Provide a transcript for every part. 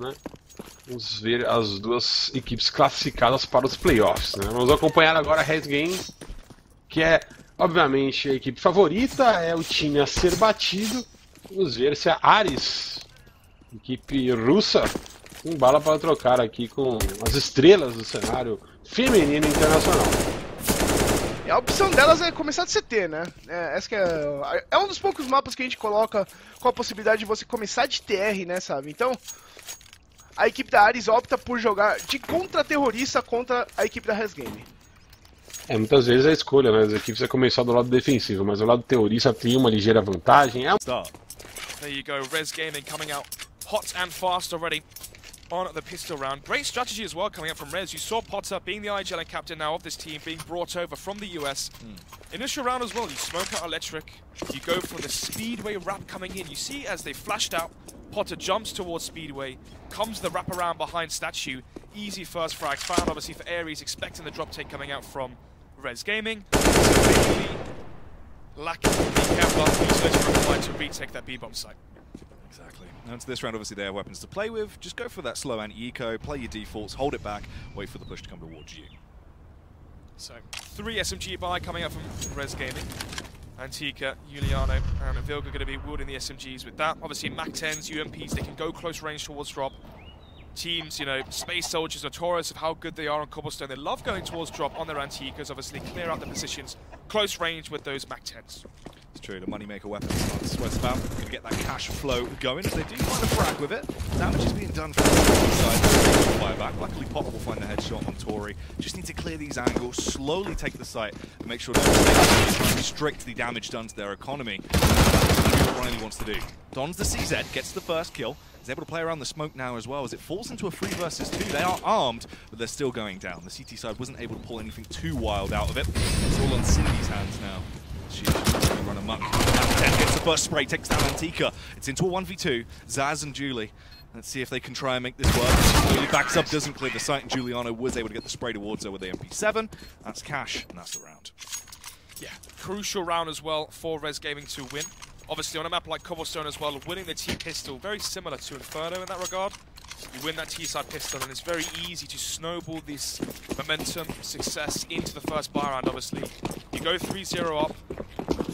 né? Vamos ver as duas equipes classificadas para os playoffs, né? Vamos acompanhar agora a Red Game, que é, obviamente, a equipe favorita, é o time a ser batido. Vamos ver se a Ares, equipe russa, tem bala para trocar aqui com as estrelas do cenário feminino internacional. E a opção delas é começar de CT, né? Essa que é um dos poucos mapas que a gente coloca com a possibilidade de você começar de TR, né, sabe? Então, a equipe da Ares opta por jogar de contra-terrorista contra a equipe da Res Game. Muitas vezes a escolha, né? As equipes é começar do lado defensivo, mas o lado terrorista tem uma ligeira vantagem. There you go, Res Gaming coming out hot and fast already on the pistol round. Great strategy as well coming up from Res. You saw Potter being the IGL captain now of this team, being brought over from the US. Initial round as well, you smoke out electric, you go for the Speedway wrap coming in. You see as they flashed out, Potter jumps towards Speedway, comes the wrap around behind Statue. Easy first frag found obviously for Ares, expecting the drop take coming out from Res Gaming. Really lacking the careful required to retake that B-bomb site. Exactly. Now into this round, obviously they have weapons to play with. Just go for that slow anti-eco, play your defaults, hold it back, wait for the push to come towards you. So, 3 SMG buy coming up from Res Gaming. Antika, Juliano, and Vilga going to be wielding the SMGs with that. Obviously, MAC-10s, UMPs, they can go close range towards drop. Teams, you know, Space Soldiers, notorious of how good they are on Cobblestone. They love going towards drop on their Antikas, obviously clear out the positions, close range with those MAC-10s. It's true, the moneymaker weapon starts to about. Going to get that cash flow going. If they do find a frag with it, damage is being done from the side. Fire back. Luckily, Pop will find the headshot on Tori. Just need to clear these angles, slowly take the site, and make sure they restrict the damage done to their economy. That's what Riley wants to do. Dons the CZ, gets the first kill. Is able to play around the smoke now as well as it falls into a 3 versus 2. They are armed, but they're still going down. The CT side wasn't able to pull anything too wild out of it. It's all on Cindy's hands now. She's run amok. MAC-10 gets the first spray, takes down Antika. It's into a 1v2. Zaz and Julie. Let's see if they can try and make this work. Julie backs up, doesn't clear the site, and Giuliano was able to get the spray towards her with the MP7. That's cash, and that's the round. Yeah, crucial round as well for Res Gaming to win. Obviously on a map like Cobblestone as well, winning the T-pistol, very similar to Inferno in that regard. You win that T-side pistol and it's very easy to snowball this momentum, success into the first buy round, obviously. You go 3-0 up,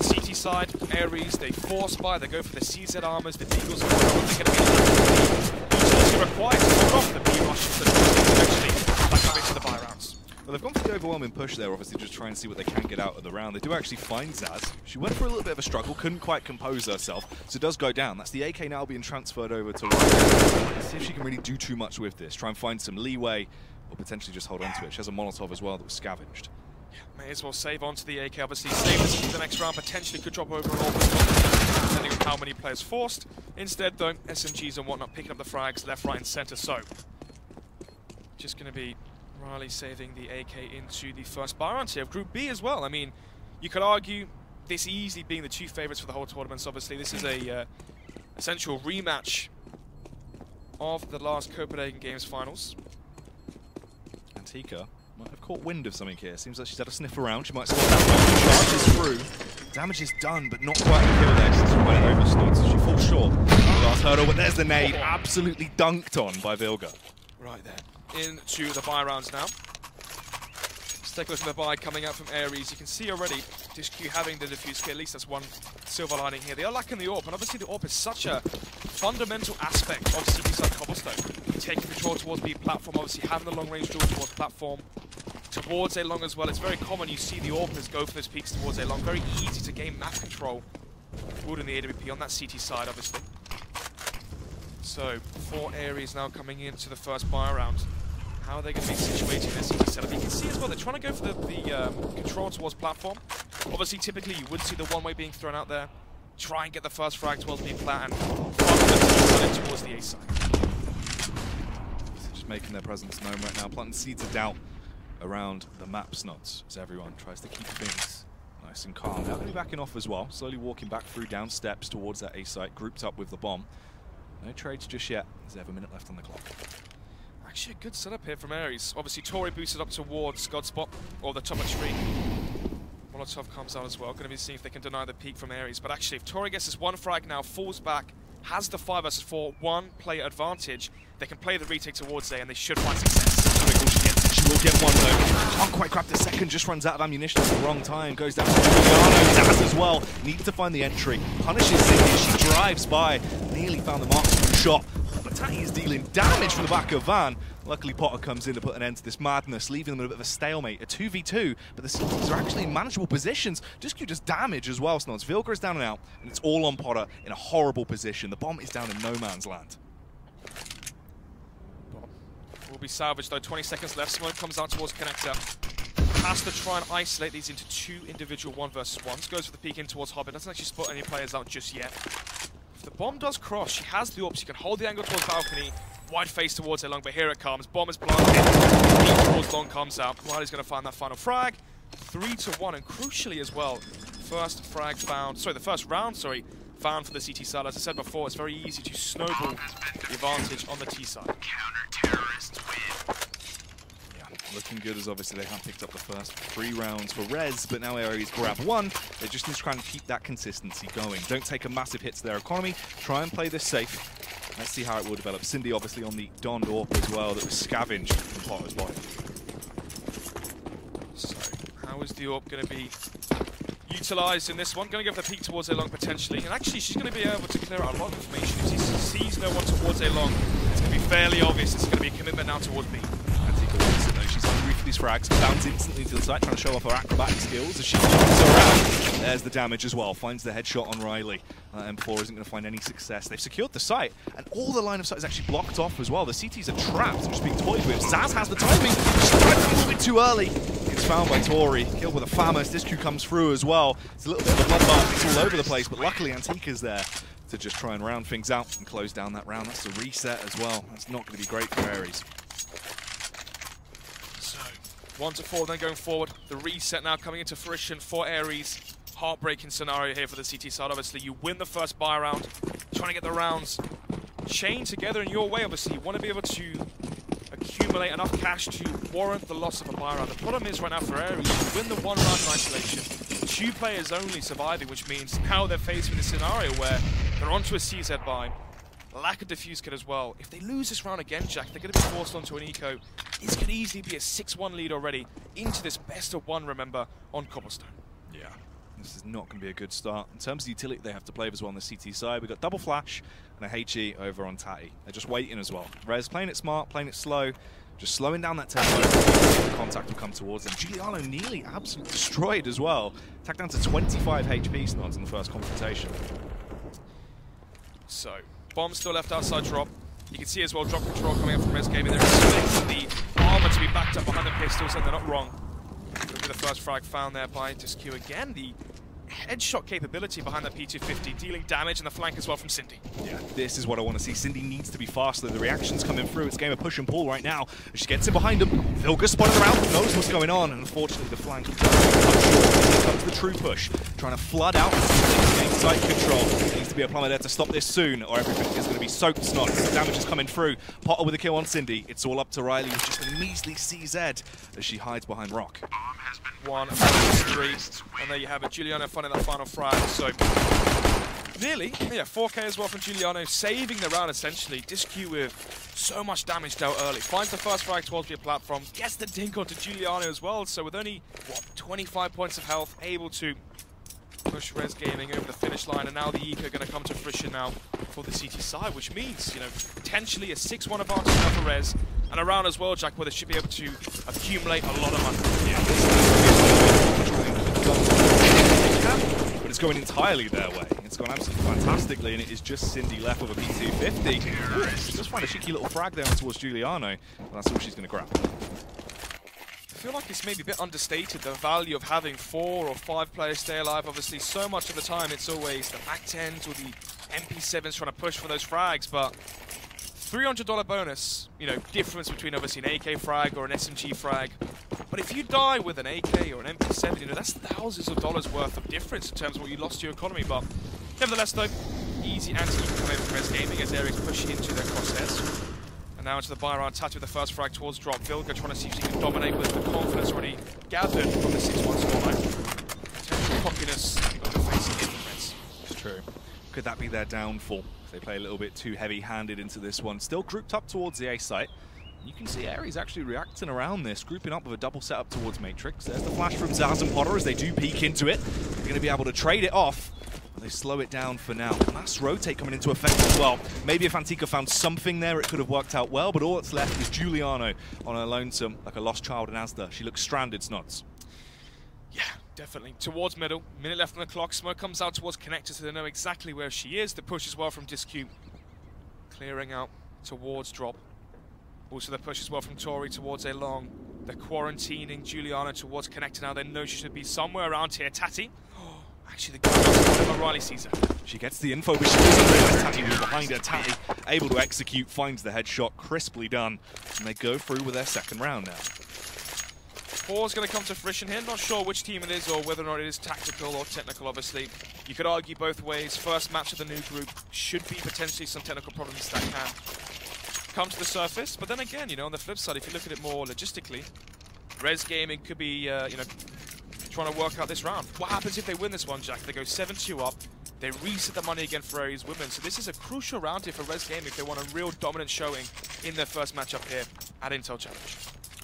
CT side, Ares, they force buy, they go for the CZ armors, the Deagles are they're going to be utility required to hold off the B-rushes that eventually back up into the buy rounds. Well, they've gone for the overwhelming push there, obviously, just trying to see what they can get out of the round. They do actually find Zaz. She went for a little bit of a struggle, couldn't quite compose herself, so it does go down. That's the AK now being transferred over to Riley. Let's see if she can really do too much with this. Try and find some leeway, or potentially just hold on to it. She has a Molotov as well that was scavenged. Yeah, may as well save onto the AK, obviously. Save this for the next round, potentially could drop over an AWP, depending on how many players forced. Instead, though, SMGs and whatnot, picking up the frags left, right, and center. So, just going to be Riley saving the AK into the first buy round here of Group B as well. I mean, you could argue this easily being the 2 favourites for the whole tournament. So obviously, this is a essential rematch of the last Copenhagen Games finals. Antika might have caught wind of something here. Seems like she's had a sniff around. She might spot that one. Charges through. Damage is done, but not quite a kill there. She's went over snood, so she falls short. The last hurdle, but there's the nade. Absolutely dunked on by Vilga. Right there. Into the buy rounds now. Let's take a look at the buy coming out from Ares. You can see already DishQ having the defuse kit. At least that's one silver lining here. They are lacking the AWP, and obviously the AWP is such a fundamental aspect of CT side Cobblestone. Taking control towards B platform, obviously having the long range duel towards platform, towards A long as well. It's very common you see the AWPers go for those peaks towards A long. Very easy to gain map control. Wielding the AWP on that CT side, obviously. So, 4 Ares now coming into the first buy round. How are they going to be situating their CT setup? You can see as well, they're trying to go for the control towards platform. Obviously, typically, you would see the one-way being thrown out there. Try and get the first frag towards B plat and funnel towards the A side. Just making their presence known right now. Planting seeds of doubt around the map snots as everyone tries to keep things nice and calm. Now going to be backing off as well. Slowly walking back through down steps towards that A site, grouped up with the bomb. No trades just yet. There's ever a minute left on the clock. Actually, a good setup here from Ares. Obviously, Tori boosted up towards Godspot, or the top of the tree. Molotov comes out as well. Going to be seeing if they can deny the peak from Ares. But actually, if Tori gets this one frag now, falls back, has the 5 versus 4 1-player advantage. They can play the retake towards A, and they should find success. She will get one though. Can't quite grab the second, just runs out of ammunition at the wrong time. Goes down to Juliano. Daz as well. Needs to find the entry. Punishes Cindy as she drives by. Nearly found the marksman shot. But Tatty is dealing damage from the back of Van. Luckily, Potter comes in to put an end to this madness, leaving them in a bit of a stalemate. A 2v2, but the Celtics are actually in manageable positions. Discu does damage as well, Snods. Vilga is down and out, and it's all on Potter in a horrible position. The bomb is down in no man's land. Will be salvaged though. 20 seconds left. Smoke comes out towards connector. Has to try and isolate these into 2 individual 1 versus 1s. Goes for the peek in towards Hobbit. Doesn't actually spot any players out just yet. If the bomb does cross, she has the AWP. She can hold the angle towards balcony. Wide face towards her long, but here it comes. Bomb is planted. Peek towards long comes out. Riley's going to find that final frag. 3-1, and crucially as well, first frag found. Sorry, the first round. Sorry. Found for the CT side. As I said before, it's very easy to snowball the advantage on the T side. Yeah, looking good as obviously they have picked up the first 3 rounds for Rez, but now Aries grab 1. They just need to try and keep that consistency going. Don't take a massive hit to their economy. Try and play this safe. Let's see how it will develop. Cindy obviously on the donned AWP as well that was scavenged from Potter's body. So, how is the AWP going to be utilised in this one? Going to give the peek towards A-Long potentially, and actually she's going to be able to clear out a lot of information. If she sees no one towards A-Long, it's going to be fairly obvious. It's going to be a commitment now towards B. Antika wants it though. She's hungry for these frags. Bounds instantly to the side, trying to show off her acrobatic skills as she moves around. There's the damage as well. Finds the headshot on Riley. M4 isn't going to find any success. They've secured the site, and all the line of sight is actually blocked off as well. The CTs are trapped and just being toyed with. Zaz has the timing. She's tried a little bit too early. It's found by Tori. Killed with a FAMAS. This Q comes through as well. It's a little bit of a bloodbath. It's all over the place, but luckily Antika's there to just try and round things out and close down that round. That's a reset as well. That's not going to be great for Aries. So, 1-4 then going forward. The reset now coming into fruition for Aries. Heartbreaking scenario here for the CT side. Obviously, you win the first buy round, trying to get the rounds chained together in your way. Obviously, you want to be able to accumulate enough cash to warrant the loss of a buy round. The problem is right now for Aries, you win the 1 round in isolation, 2 players only surviving, which means now they're faced with a scenario where they're onto a CZ buy, lack of defuse kit as well. If they lose this round again, Jack, they're going to be forced onto an eco. This could easily be a 6-1 lead already into this best of 1, remember, on Cobblestone. Yeah. This is not going to be a good start. In terms of utility they have to play as well on the CT side, we've got double flash and a HE over on Tatty. They're just waiting as well. Rez playing it smart, playing it slow, just slowing down that tempo. The contact will come towards them. Giuliano nearly absolutely destroyed as well. Attacked down to 25 HP Snods in the first confrontation. So, bomb still left outside drop. You can see as well drop control coming up from Rez Gaming. They're expecting the armor to be backed up behind the pistols, and they're not wrong. The first frag found there by Discu again. The headshot capability behind that P250, dealing damage, and the flank as well from Cindy. Yeah, this is what I want to see. Cindy needs to be faster. The reaction's coming through. It's a game of push and pull right now. She gets in behind him. Vilga spotting around, knows what's going on, and unfortunately the flank comes the true push. Trying to flood out, getting site control. There needs to be a plumber there to stop this soon, or everything is going to be soaked snot. The damage is coming through. Potter with a kill on Cindy. It's all up to Riley with just a measly CZ as she hides behind Rock. 1, 3, and there you have it. Giuliano finding that final frag. So nearly, yeah, 4K as well from Giuliano, saving the round essentially. Discu with so much damage dealt early. Finds the first frag towards the platform, gets the dink onto Giuliano as well. So with only, what, 25 points of health, able to push Rez Gaming over the finish line, and now the eco going to come to fruition now for the CT side, which means, you know, potentially a 6-1 advantage now for Rez, and around as well, Jack, where they should be able to accumulate a lot of money. Yeah. But it's going entirely their way. It's gone absolutely fantastically, and it is just Cindy left with a P250. Just find a cheeky little frag there towards Giuliano, and that's all she's going to grab. I feel like it's maybe a bit understated, the value of having 4 or 5 players stay alive. Obviously, so much of the time it's always the MAC-10s or the MP7s trying to push for those frags, but $300 bonus, you know, difference between obviously an AK frag or an SMG frag. But if you die with an AK or an MP7, you know, that's thousands of dollars worth of difference in terms of what you lost to your economy. But nevertheless, though, easy anti coming from Rez Gaming as Aries push into their crosshairs. And now into the buy round, Tatu with the first frag towards drop. Vilga trying to see if she can dominate with the confidence already gathered from the 6-1 scoreline. Potential cockiness of the facing defense. It's true. Could that be their downfall? They play a little bit too heavy-handed into this one. Still grouped up towards the A site. You can see Ares actually reacting around this, grouping up with a double setup towards Matrix. There's the flash from Zaz and Potter as they do peek into it. They're going to be able to trade it off. They slow it down for now. Mass rotate coming into effect as well. Maybe if Antika found something there, it could have worked out well, but all that's left is Giuliano on her lonesome, like a lost child in Asda. She looks stranded, Snots. Yeah, definitely. Towards middle. Minute left on the clock. Smoke comes out towards connector, so they know exactly where she is. The push as well from Disq. Clearing out towards drop. Also the push as well from Tori towards a long. They're quarantining Giuliano towards connector now. They know she should be somewhere around here. Tati. Actually, the gun Riley sees her. She gets the info, but she doesn't realize Tati was behind her. Tati able to execute, finds the headshot, crisply done. And they go through with their second round now. Four's going to come to fruition here. Not sure which team it is or whether or not it is tactical or technical, obviously. You could argue both ways. First match of the new group should be potentially some technical problems that can come to the surface. But then again, you know, on the flip side, if you look at it more logistically, Res Gaming could be, you know, trying to work out this round. What happens if they win this one, Jack? They go 7-2 up. They reset the money again for Ares women. So this is a crucial round here for Res Gaming if they want a real dominant showing in their first matchup here at Intel Challenge.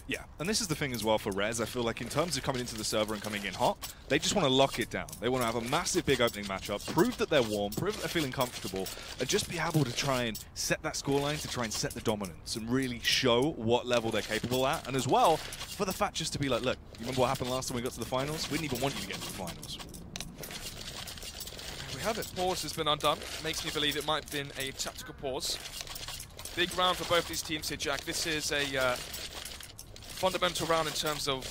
Yeah, and this is the thing as well for Rez. I feel like in terms of coming into the server and coming in hot, they just want to lock it down. They want to have a massive big opening matchup, prove that they're warm, prove that they're feeling comfortable, and just be able to try and set that scoreline to try and set the dominance and really show what level they're capable at. And as well, for the fact just to be like, look, you remember what happened last time we got to the finals? We didn't even want you to get to the finals. We have it. Pause has been undone. Makes me believe it might have been a tactical pause. Big round for both these teams here, Jack. This is a fundamental round in terms of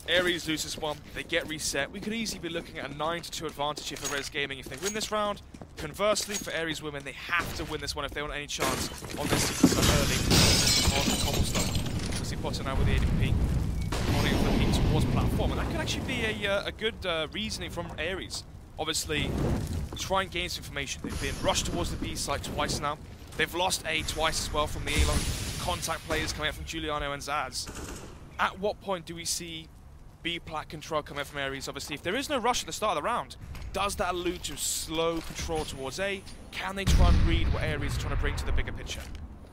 Ares loses one, they get reset. We could easily be looking at a 9-2 advantage here for Res Gaming if they win this round. Conversely, for Ares women, they have to win this one if they want any chance on this season so early on Cobblestone. Obviously, Potter now with the ADP, holding up the peak towards platform, and that could actually be a good reasoning from Ares. Obviously, try and gain some information. They've been rushed towards the B site twice now. They've lost A twice as well from the A-long contact players coming out from Giuliano and Zaz. At what point do we see B-plat control coming out from Ares? Obviously, if there is no rush at the start of the round, does that allude to slow control towards A? Can they try and read what Ares is trying to bring to the bigger picture?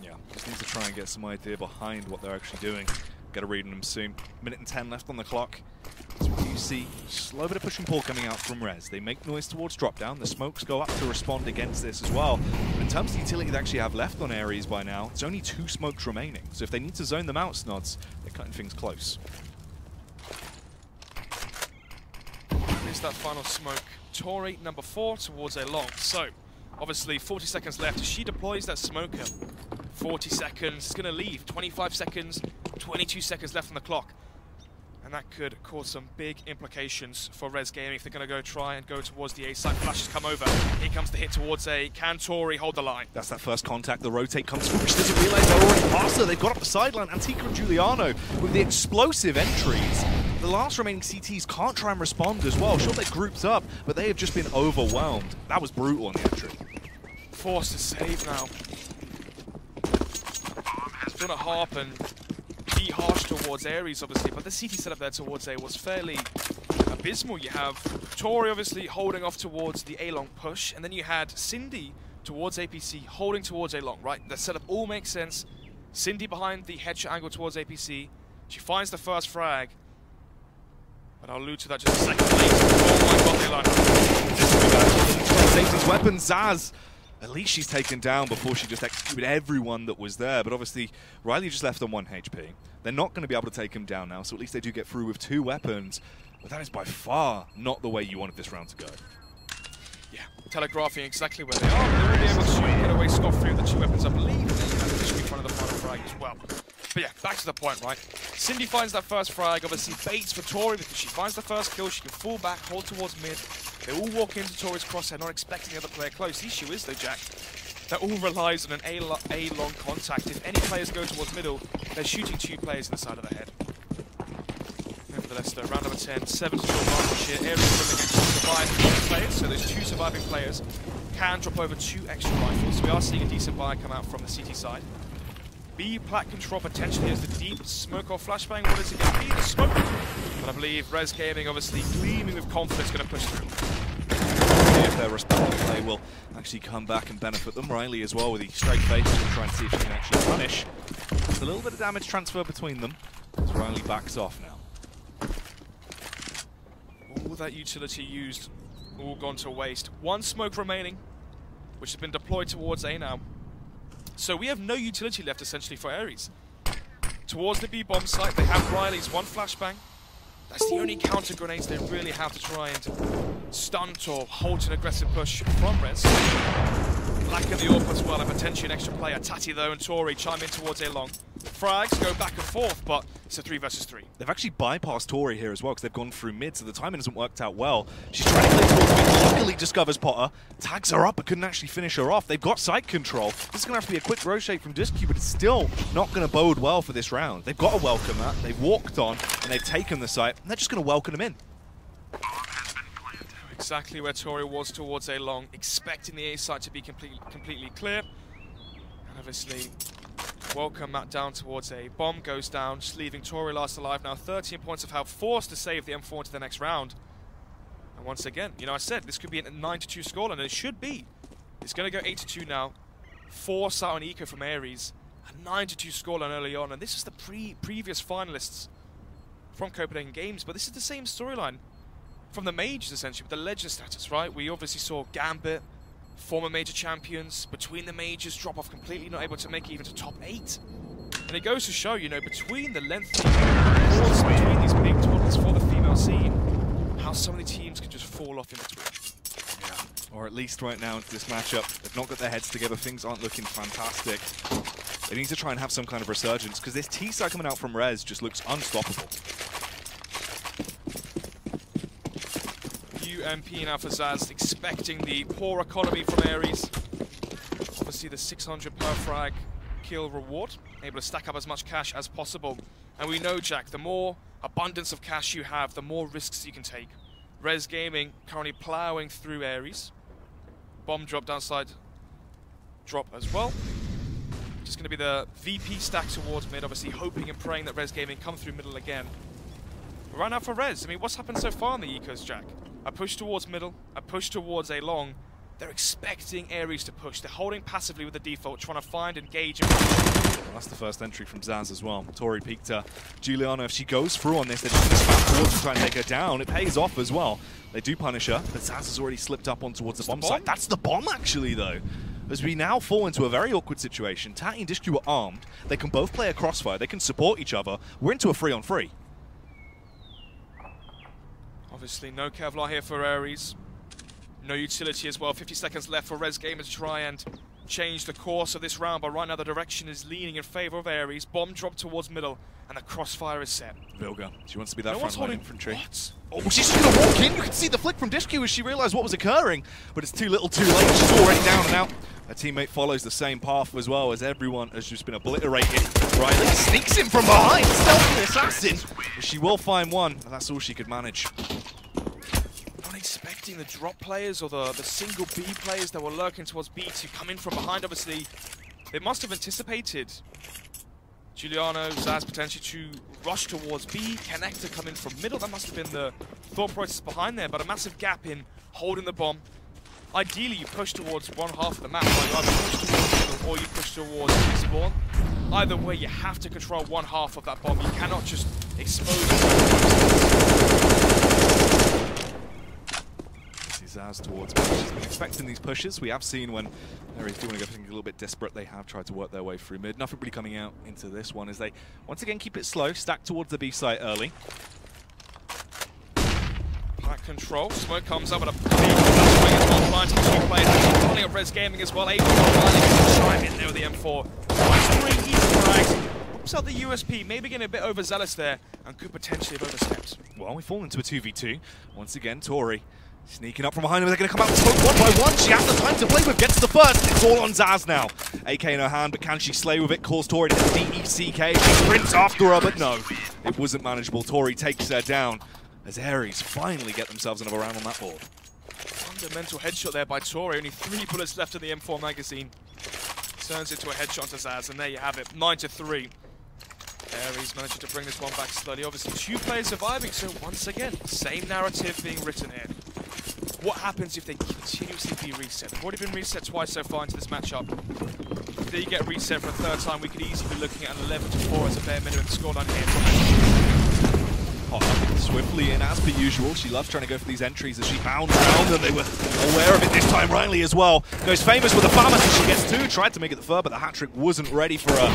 Yeah, just need to try and get some idea behind what they're actually doing. Get a read on them soon. Minute and 10 left on the clock. That's what you see. Slow bit of push and pull coming out from Rez. They make noise towards drop down. The smokes go up to respond against this as well. But in terms of the utility they actually have left on Ares by now, it's only 2 smokes remaining. So if they need to zone them out, Snods, they're cutting things close. Here's that final smoke. Tori, number 4, towards a long. So, obviously, 40 seconds left. As she deploys that smoker, 40 seconds. It's going to leave. 25 seconds, 22 seconds left on the clock. And that could cause some big implications for Res Gaming if they're going to try and go towards the A side. Flashes come over. Here comes the hit towards A. Can Tori hold the line? That's that first contact. The rotate comes through. She doesn't realize they're already past her. They've got up the sideline. Antika and Giuliano with the explosive entries. The last remaining CTs can't try and respond as well. Sure, they're grouped up, but they have just been overwhelmed. That was brutal on the entry. Forced to save now. It's going to harp and be harsh towards Ares, obviously, but the CT setup there towards A was fairly abysmal. You have Tori, obviously, holding off towards the A-long push, and then you had Cindy towards APC, holding towards A-long, right? The setup all makes sense. Cindy behind the headshot angle towards APC. She finds the first frag, but I'll allude to that just a second later. Oh my god, A-long. Saves his weapon, Zaz. At least she's taken down before she just executed everyone that was there. But obviously, Riley just left on 1 HP. They're not going to be able to take him down now, so at least they do get through with 2 weapons. But that is by far not the way you wanted this round to go. Yeah, telegraphing exactly where they are. They will be able to get away scot-free with the 2 weapons, I believe. And they should be in front of the final frag as well. But yeah, back to the point, right? Cindy finds that first frag, obviously baits for Tori because she finds the first kill. She can fall back, hold towards mid. They all walk into Tori's crosshair, not expecting the other player close. The issue is, though, Jack, that all relies on an A-long contact. If any players go towards middle, they're shooting 2 players in the side of the head. Nevertheless, though, round number 10, 7-2 advantage here. Ares will against survive players, so those 2 surviving players can drop over 2 extra rifles. So we are seeing a decent buy come out from the CT side. B-plat control potentially as the deep smoke or flashbang. What is it going to be? The smoke. But I believe Res Gaming, obviously gleaming with confidence, going to push through. see if their respective play will actually come back and benefit them. Riley as well with the straight face to try and see if she can actually punish. There's a little bit of damage transfer between them as Riley backs off now. All that utility used, all gone to waste. One smoke remaining, which has been deployed towards A now. So we have no utility left essentially for Ares. Towards the B bomb site, they have Riley's one flashbang. That's the only counter grenades they really have to try and stunt or halt an aggressive push from Rez. Black in the AWP as well, and potentially an extra player. Tati though and Tori chime in towards A long. Frags go back and forth, but it's a 3 versus 3. They've actually bypassed Tori here as well because they've gone through mid, so the timing hasn't worked out well. She's trying to play towards mid, luckily discovers Potter, tags her up but couldn't actually finish her off. They've got site control. This is going to have to be a quick rotate from Discu, but it's still not going to bode well for this round. They've got to welcome that. They've walked on and they've taken the site, and they're just going to welcome them in. Exactly where Tori was towards A long, expecting the A site to be completely clear. And obviously, welcome that down towards A. Bomb goes down, just leaving Tori last alive now. 13 points of health, forced to save the M4 into the next round. And once again, you know, I said this could be a 9-2 score, and it should be. It's going to go 8-2 now. Force out an eco from Ares. A 9-2 scoreline early on, and this is the previous finalists from Copenhagen Games, but this is the same storyline from the majors, essentially, with the legend status, right? We obviously saw Gambit, former major champions, between the majors, drop off completely, not able to make it even to top 8. And it goes to show, you know, between the lengthy wars between these big tournaments for the female scene, how so many teams can just fall off in between. Yeah, or at least right now into this matchup, they've not got their heads together, things aren't looking fantastic. They need to try and have some kind of resurgence, because this T-side coming out from Rez just looks unstoppable. UMP now for Zaz, expecting the poor economy from Ares. Obviously the 600 per frag kill reward, able to stack up as much cash as possible. And we know, Jack, the more abundance of cash you have, the more risks you can take. Rez Gaming currently ploughing through Ares. Bomb drop downside drop as well. Just going to be the VP stack towards mid, obviously hoping and praying that Rez Gaming come through middle again. But right now for Rez, I mean, what's happened so far in the ecos, Jack? I push towards middle, I push towards A long. They're expecting Ares to push. They're holding passively with the default, trying to find, engage. Well, that's the first entry from Zaz as well. Tori peeked her. Juliana, if she goes through on this, they're just going to spam forward to try and take her down. It pays off as well. They do punish her, but Zaz has already slipped up on towards the bomb site. That's the bomb, actually, though. As we now fall into a very awkward situation. Tati and Discu are armed. They can both play a crossfire. They can support each other. We're into a 3-on-3. Obviously, no Kevlar here for Ares. No utility as well. 50 seconds left for Rez Gamer to try and change the course of this round, but right now the direction is leaning in favor of Ares. Bomb drop towards middle, and the crossfire is set. Vilga, she wants to be that no front-line infantry. What? Oh, she's just going to walk in. You can see the flick from Discu as she realised what was occurring, but it's too little too late. She's already down and out. Her teammate follows the same path as well, as everyone has just been obliterated. Riley sneaks in from behind, stealthy assassin. She will find one, and that's all she could manage. Expecting the drop players or the single B players that were lurking towards B to come in from behind. Obviously, they must have anticipated Giuliano, Zaz potentially to rush towards B, Connector come in from middle. That must have been the thought process behind there, but a massive gap in holding the bomb. Ideally, you push towards one half of the map, like you either push towards middle or you push towards respawn. Either way, you have to control one half of that bomb. You cannot just expose Zaz towards mid. She's been expecting these pushes. We have seen when Ares do want to go a little bit desperate, they have tried to work their way through mid. Nothing really coming out into this one as they once again keep it slow, stack towards the B site early. Black control, smoke comes up with a big swing as well, trying to two players, calling up Rez Gaming as well, able to chime in there with the M4. 3 easy frags. Whoops out the USP, maybe getting a bit overzealous there, and could potentially have overstepped. Well, we fall into a 2v2. Once again, Tori sneaking up from behind him. They're going to come out and smoke one by one. She has the time to play with. Gets the first. It's all on Zaz now. AK in her hand, but can she slay with it? Calls Tori to DECK. She sprints after her, but no. It wasn't manageable. Tori takes her down as Ares finally get themselves another round on that board. Fundamental headshot there by Tori. Only 3 bullets left in the M4 magazine. Turns into a headshot to Zaz, and there you have it. 9-3. Ares managing to bring this one back slowly. Obviously, 2 players surviving, so once again, same narrative being written here. what happens if they continuously be reset? They've already been reset twice so far into this matchup. If they get reset for a third time, we could easily be looking at an 11-4 as a bare minimum scoreline here. Hot up swiftly in as per usual. She loves trying to go for these entries as she bound around, and they were aware of it this time. Riley as well goes famous with the farmers as she gets two. Tried to make it the third, but the hat-trick wasn't ready for her.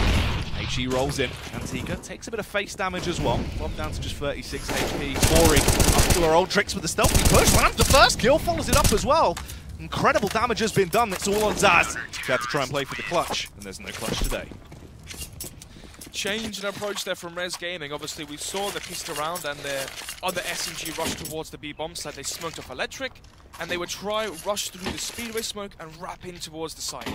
HE rolls in. Antika takes a bit of face damage as well. Bomb down to just 36 HP. Tori up to her old tricks with the stealthy push. Lands the first kill, follows it up as well. Incredible damage has been done. It's all on Zaz. She had to try and play for the clutch, and there's no clutch today. Change in approach there from Res Gaming. Obviously, we saw the pistol round and their other SMG rush towards the B bomb site. They smoked off electric, and they would try rush through the speedway smoke and wrap in towards the site.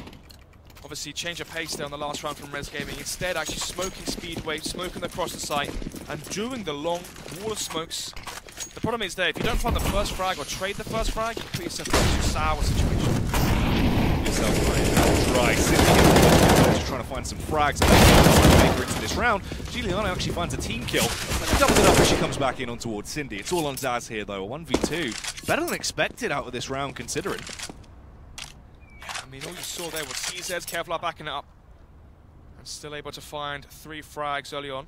Obviously, change of pace there on the last round from Res Gaming. Instead, actually smoking speedway, smoking across the site, and doing the long wall of smokes. The problem is there, if you don't find the first frag or trade the first frag, you put yourself into a sour situation. Yourself right. That's right. Cindy just trying to find some frags and make her into this round. Giuliano actually finds a team kill. She doubles it up as she comes back in on towards Cindy. It's all on Zaz here though. A 1v2. Better than expected out of this round considering. I mean, all you saw there was CZ's Kevlar backing it up. And still able to find 3 frags early on.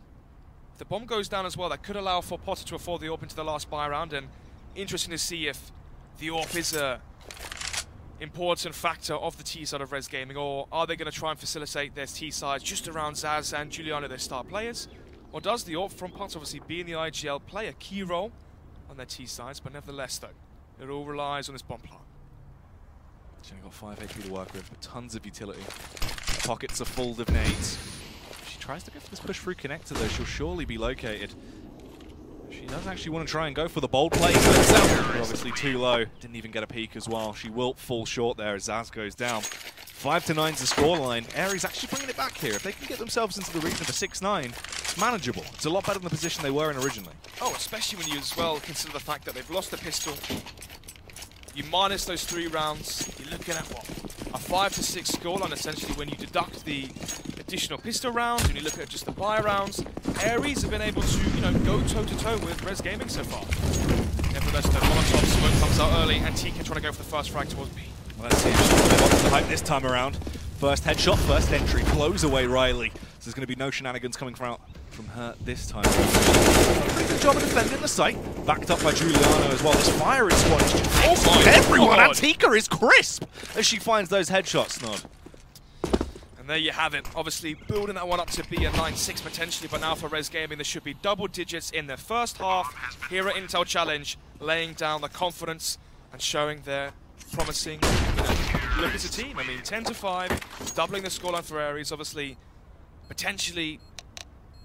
If the bomb goes down as well, that could allow for Potter to afford the AWP into the last buy round. And interesting to see if the AWP is a important factor of the T side of Res Gaming, or are they going to try and facilitate their T sides just around Zaz and Giuliano, their star players? Or does the AWP from Potter, obviously being the IGL, play a key role on their T sides? But nevertheless, though, it all relies on this bomb plant. She's only got 5 HP to work with, but tons of utility. Her pockets are full of nades. If she tries to go for this push through connector though, she'll surely be located. She does actually want to try and go for the bold play, but they're obviously too low. Didn't even get a peek as well. She will fall short there as Zaz goes down. 5-9 is the scoreline. Aries actually bringing it back here. If they can get themselves into the region of a 6-9, it's manageable. It's a lot better than the position they were in originally. Oh, especially when you as well consider the fact that they've lost the pistol. You minus those 3 rounds, you're looking at what? A 5-6 scoreline essentially when you deduct the additional pistol rounds, and you look at just the buy rounds. Aries have been able to, you know, go toe-to-toe with Res Gaming so far. Nevertheless, the Molotov smoke comes out early, and Tika trying to go for the first frag towards B. Well, let's see if she can live up to the hype this time around. First headshot, first entry, blows away Riley. So there's going to be no shenanigans coming from her this time. Pretty good job of defending the site. Backed up by Giuliano as well. This firing squad is just everyone. And Tika is crisp as she finds those headshots, Nod. And there you have it. Obviously building that one up to be a 9-6 potentially, but now for Res Gaming there should be double digits in their first half. Here at Intel Challenge, laying down the confidence and showing their promising, you know, look as a team. I mean, 10-5, doubling the scoreline for Aries, obviously potentially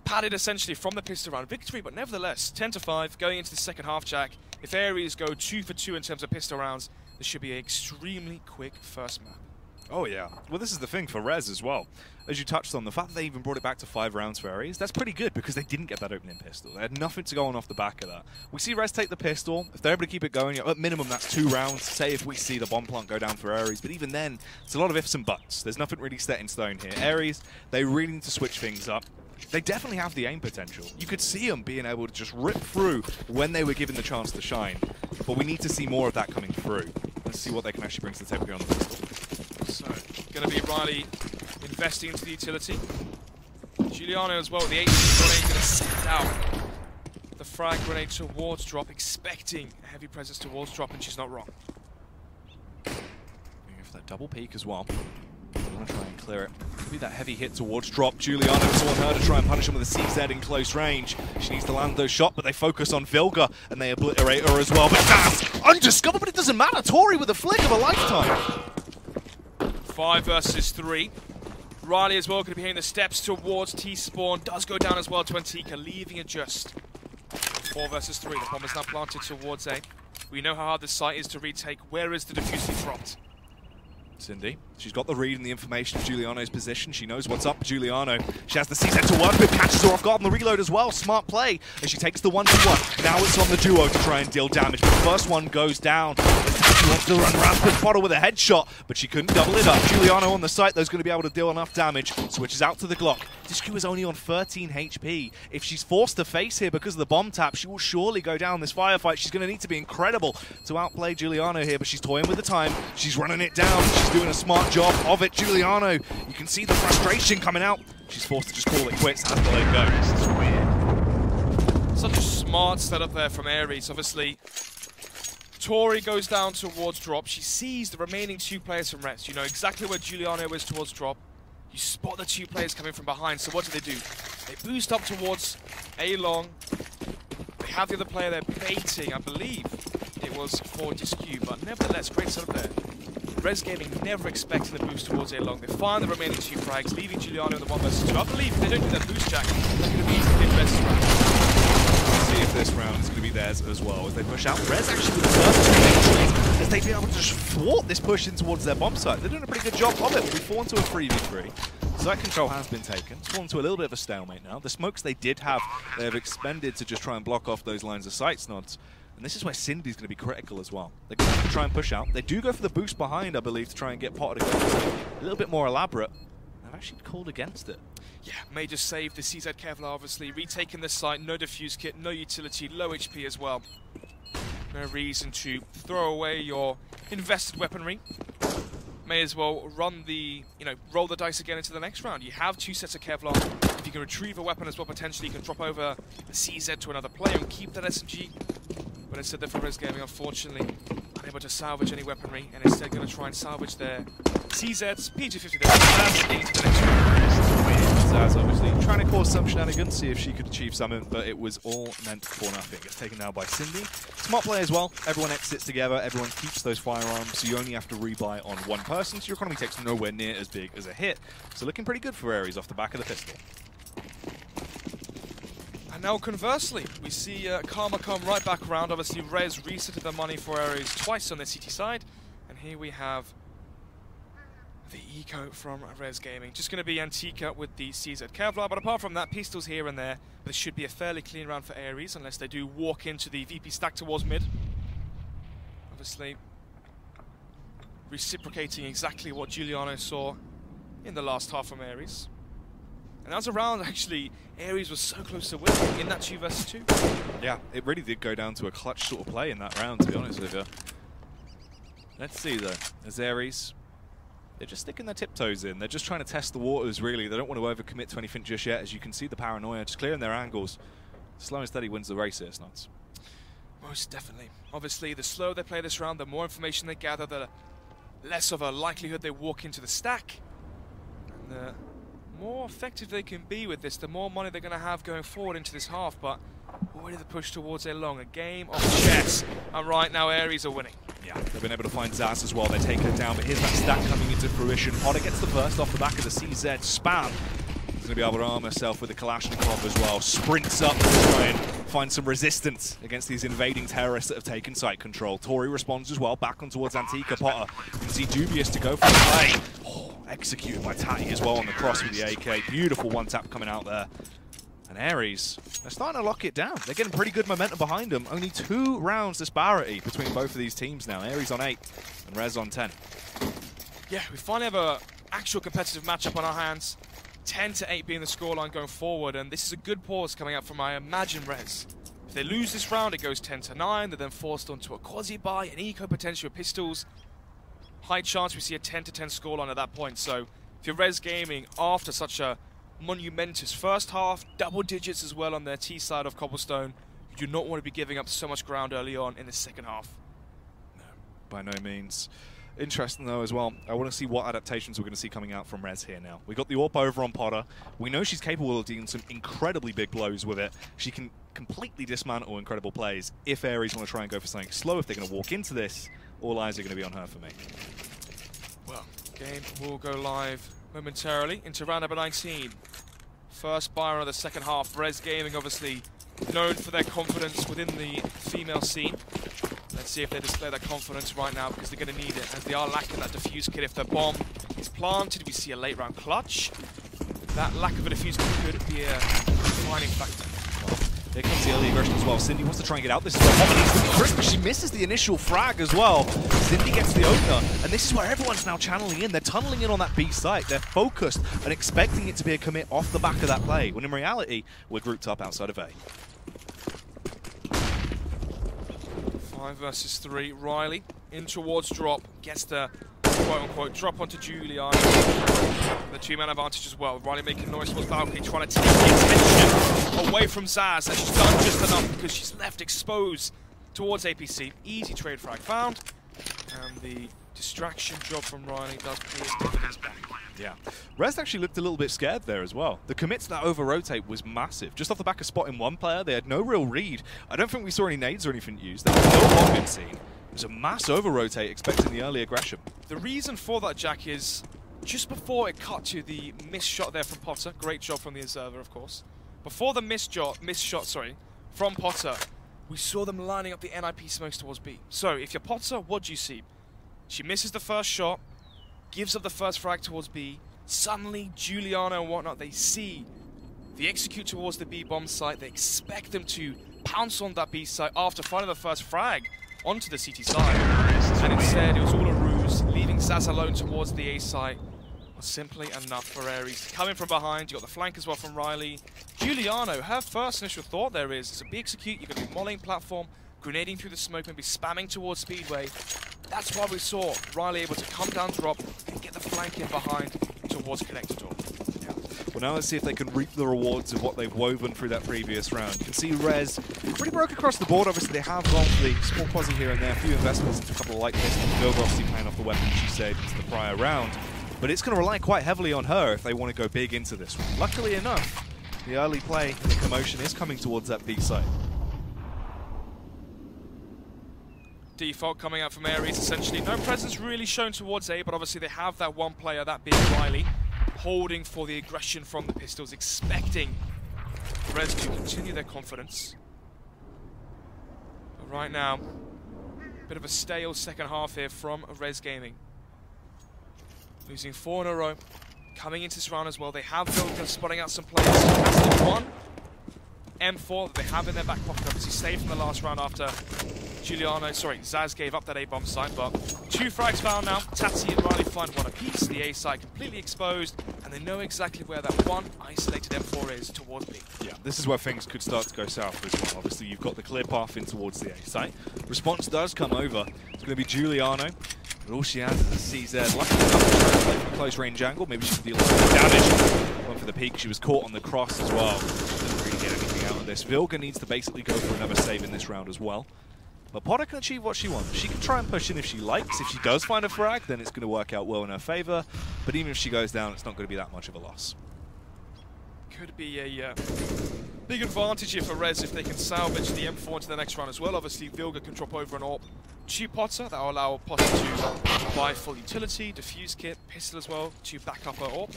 padded essentially from the pistol round victory, but nevertheless 10-5 going into the second half, Jack. If Aries go 2 for 2 in terms of pistol rounds, this should be an extremely quick first map. Oh yeah, well this is the thing for Res as well. As you touched on, the fact that they even brought it back to 5 rounds for Aries, that's pretty good because they didn't get that opening pistol. They had nothing to go on off the back of that. We see Res take the pistol. If they're able to keep it going, at minimum that's 2 rounds. Say if we see the bomb plant go down for Aries, but even then, it's a lot of ifs and buts. There's nothing really set in stone here. Aries, they really need to switch things up. They definitely have the aim potential. You could see them being able to just rip through when they were given the chance to shine. But we need to see more of that coming through. Let's see what they can actually bring to the table here on the pistol. So, going to be Riley investing into the utility. Giuliano as well, the 8 grenade going to send out the frag grenade towards drop, expecting a heavy presence towards drop, and she's not wrong. Going for that double peek as well. I want to try and clear it. Maybe that heavy hit towards drop. Giuliano's on her to try and punish him with a CZ in close range. She needs to land those shots, but they focus on Vilga and they obliterate her as well. But that's undiscovered, but it doesn't matter. Tori with a flick of a lifetime. 5 versus 3. Riley as well going to be hitting the steps towards T-spawn. Does go down as well to Antika, leaving it just 4 versus 3. The bomb is now planted towards A. We know how hard this site is to retake. Where is the defuse dropped? Cindy, She's got the read and the information of Giuliano's position. She knows what's up. Giuliano, she has the CZ to work with, catches her off guard on the reload as well. Smart play, and she takes the 1-2-1. Now it's on the duo to try and deal damage. But the first one goes down. She wants to run rampant. Potter with a headshot, but she couldn't double it up. Giuliano on the site, though, is going to be able to deal enough damage. Switches out to the Glock. Discu is only on 13 HP. If she's forced to face here because of the bomb tap, she will surely go down this firefight. She's going to need to be incredible to outplay Giuliano here, but she's toying with the time. She's running it down. She's doing a smart job of it. Giuliano, you can see the frustration coming out. She's forced to just call it quits. Has to let go. This is weird. Such a smart setup there from Aries. Obviously, Tori goes down towards drop. She sees the remaining 2 players from Rest. You know exactly where Giuliano is towards drop. You spot the 2 players coming from behind. So what do? They boost up towards A-Long. They have the other player there baiting, I believe it was for Discu, but nevertheless, great setup there. Res Gaming never expecting the boost towards A-Long. They find the remaining 2 frags, leaving Giuliano in the 1 versus 2. I believe if they don't do that boost jack, they're going to be in Res' round. See if this round is going to be theirs as well as they push out. Res actually with the first 2 victories, as they'd be able to just thwart this push in towards their bomb site. They're doing a pretty good job of it. We fall into a 3v3. Site control has been taken. It's fallen to a little bit of a stalemate now. The smokes they did have, they have expended to just try and block off those lines of sight nods. And this is where Cindy's going to be critical as well. They're going to have to try and push out. They do go for the boost behind, I believe, to try and get Potter to go a little bit more elaborate. They've actually called against it. Yeah, major save. The CZ Kevlar obviously retaking this site. No defuse kit, no utility, low HP as well. No reason to throw away your invested weaponry. May as well run the, roll the dice again into the next round. You have 2 sets of Kevlar. If you can retrieve a weapon as well, potentially you can drop over the CZ to another player and keep that SMG. But instead they're for Res Gaming, unfortunately, unable to salvage any weaponry, and instead going to try and salvage their CZs, PG-50 there, into the next round. Zaz obviously trying to cause some shenanigans, see if she could achieve something, but it was all meant for nothing. It's taken now by Cindy. Smart play as well. Everyone exits together, everyone keeps those firearms, so you only have to rebuy on 1 person, so your economy takes nowhere near as big as a hit. So looking pretty good for Aries off the back of the pistol. And now conversely, we see Karma come right back around. Obviously, Rez resetted the money for Aries twice on the CT side. And here we have the eco from Res Gaming. Just going to be Antika with the CZ Kevlar. But apart from that, pistols here and there. This should be a fairly clean round for Aries, unless they do walk into the VP stack towards mid. Obviously, reciprocating exactly what Giuliano saw in the last half from Aries. And that was a round, actually, Aries was so close to winning in that 2 versus 2. Yeah, it really did go down to a clutch sort of play in that round, to be honest with you. Let's see, though, as Aries, they're just sticking their tiptoes in. They're just trying to test the waters, really. They don't want to overcommit to anything just yet. As you can see, the paranoia, just clearing their angles. Slow and steady wins the race here, Snuts. Most definitely. Obviously, the slower they play this round, the more information they gather, the less of a likelihood they walk into the stack. And the more effective they can be with this, the more money they're going to have going forward into this half. But already the push towards A-Long, a game of chess. And right now, Aries are winning. Yeah, they've been able to find Zaz as well. They take her down, but here's that stack coming into fruition. Potter gets the first off the back of the CZ spam. He's going to be able to arm herself with the Kalashnikov as well. Sprints up to try and find some resistance against these invading terrorists that have taken site control. Tori responds as well, back on towards Antika. Potter, you can see Dubious to go for the play. Oh, executed by Tatty as well on the cross with the AK. Beautiful one-tap coming out there. And Aries, they're starting to lock it down. They're getting pretty good momentum behind them. Only 2 rounds disparity between both of these teams now. Aries on 8 and Rez on 10. Yeah, we finally have an actual competitive matchup on our hands. 10-8 being the scoreline going forward, and this is a good pause coming out from, I imagine, Rez. If they lose this round, it goes 10-9. They're then forced onto a quasi-buy, an eco potential with pistols. High chance we see a 10-10 scoreline at that point. So if you're Rez Gaming after such a monumentous first half, double digits as well on their T side of Cobblestone, you do not want to be giving up so much ground early on in the second half. No, by no means. Interesting though as well, I want to see what adaptations we're going to see coming out from Rez here now. We got the AWP over on Potter. We know she's capable of dealing some incredibly big blows with it. She can completely dismantle incredible plays if Aries want to try and go for something slow. If they're going to walk into this, all eyes are going to be on her for me. Well, game will go live momentarily into round number 19. First buyer of the second half. Rez Gaming obviously known for their confidence within the female scene. Let's see if they display that confidence right now, because they're going to need it, as they are lacking that defuse kit. If the bomb is planted. We see a late round clutch. That lack of a defuse could be a defining factor. Here comes the early aggression as well. Cindy wants to try and get out. This is where Homer needs to be crisp, but she misses the initial frag as well. Cindy gets the opener, and this is where everyone's now channeling in. They're tunneling in on that B site. They're focused and expecting it to be a commit off the back of that play, when in reality, we're grouped up outside of A. 5 versus 3. Riley in towards drop. Gets the quote-unquote drop onto Julian. The two-man advantage as well. Riley making noise towards balcony, trying to take the attention away from Zaz, and she's done just enough because she's left exposed towards APC. Easy trade frag found, and the distraction job from Riley does pay its dividends back. Yeah. Rez actually looked a little bit scared there as well. The commit to that over-rotate was massive. Just off the back of spotting one player, they had no real read. I don't think we saw any nades or anything used. There was no bomb being seen. It was a mass over-rotate expecting the early aggression. The reason for that, Jack, is just before it cut to the missed shot there from Potter. Great job from the observer, of course. Before the missed shot, from Potter, we saw them lining up the NIP smokes towards B. So, if you're Potter, what do you see? She misses the first shot, gives up the first frag towards B. Suddenly, Juliana and whatnot, they see the execute towards the B bomb site. They expect them to pounce on that B site after finding the first frag onto the CT side. And instead, it was all a ruse, leaving Zaz alone towards the A site was simply enough for Aries. Coming from behind, you got the flank as well from Riley. Giuliano, her first initial thought there is, it's a B execute, you're going to be mollying platform, grenading through the smoke, maybe spamming towards Speedway. That's why we saw Riley able to come down drop and get the flank in behind towards connector door. Well, now let's see if they can reap the rewards of what they've woven through that previous round. You can see Rez pretty broke across the board. Obviously, they have gone for the small posse here and there, a few investments into a couple of light pistols. Vilga obviously playing off the weapon she saved into the prior round. But it's going to rely quite heavily on her if they want to go big into this one. Luckily enough, the early play and the commotion is coming towards that B site. Default coming out from Aries, essentially. No presence really shown towards A, but obviously they have that one player, that big Riley, holding for the aggression from the pistols, expecting Rez to continue their confidence. But right now, a bit of a stale second half here from Rez Gaming. Losing 4 in a row. Coming into this round as well, they have Vilga spotting out some players. That's the one M4 that they have in their back pocket, obviously saved from the last round after Zaz gave up that A-bomb site, but 2 frags found now. Tati and Riley find one apiece. The A site completely exposed, and they know exactly where that one isolated M4 is towards B. Yeah, this is where things could start to go south as well. Obviously, you've got the clear path in towards the A site. Response does come over. It's going to be Giuliano. But all she has is a CZ. Lucky enough to try and play from a close range angle. Maybe she could deal a little bit of damage. Went for the peak. She was caught on the cross as well. Didn't really get anything out of this. Vilga needs to basically go for another save in this round as well. But Potter can achieve what she wants. She can try and push in if she likes. If she does find a frag, then it's going to work out well in her favor. But even if she goes down, it's not going to be that much of a loss. Could be a big advantage here for Rez if they can salvage the M4 into the next round as well. Obviously, Vilga can drop over an AWP to Potter. That will allow Potter to buy full utility, defuse kit, pistol as well to back up her AWP.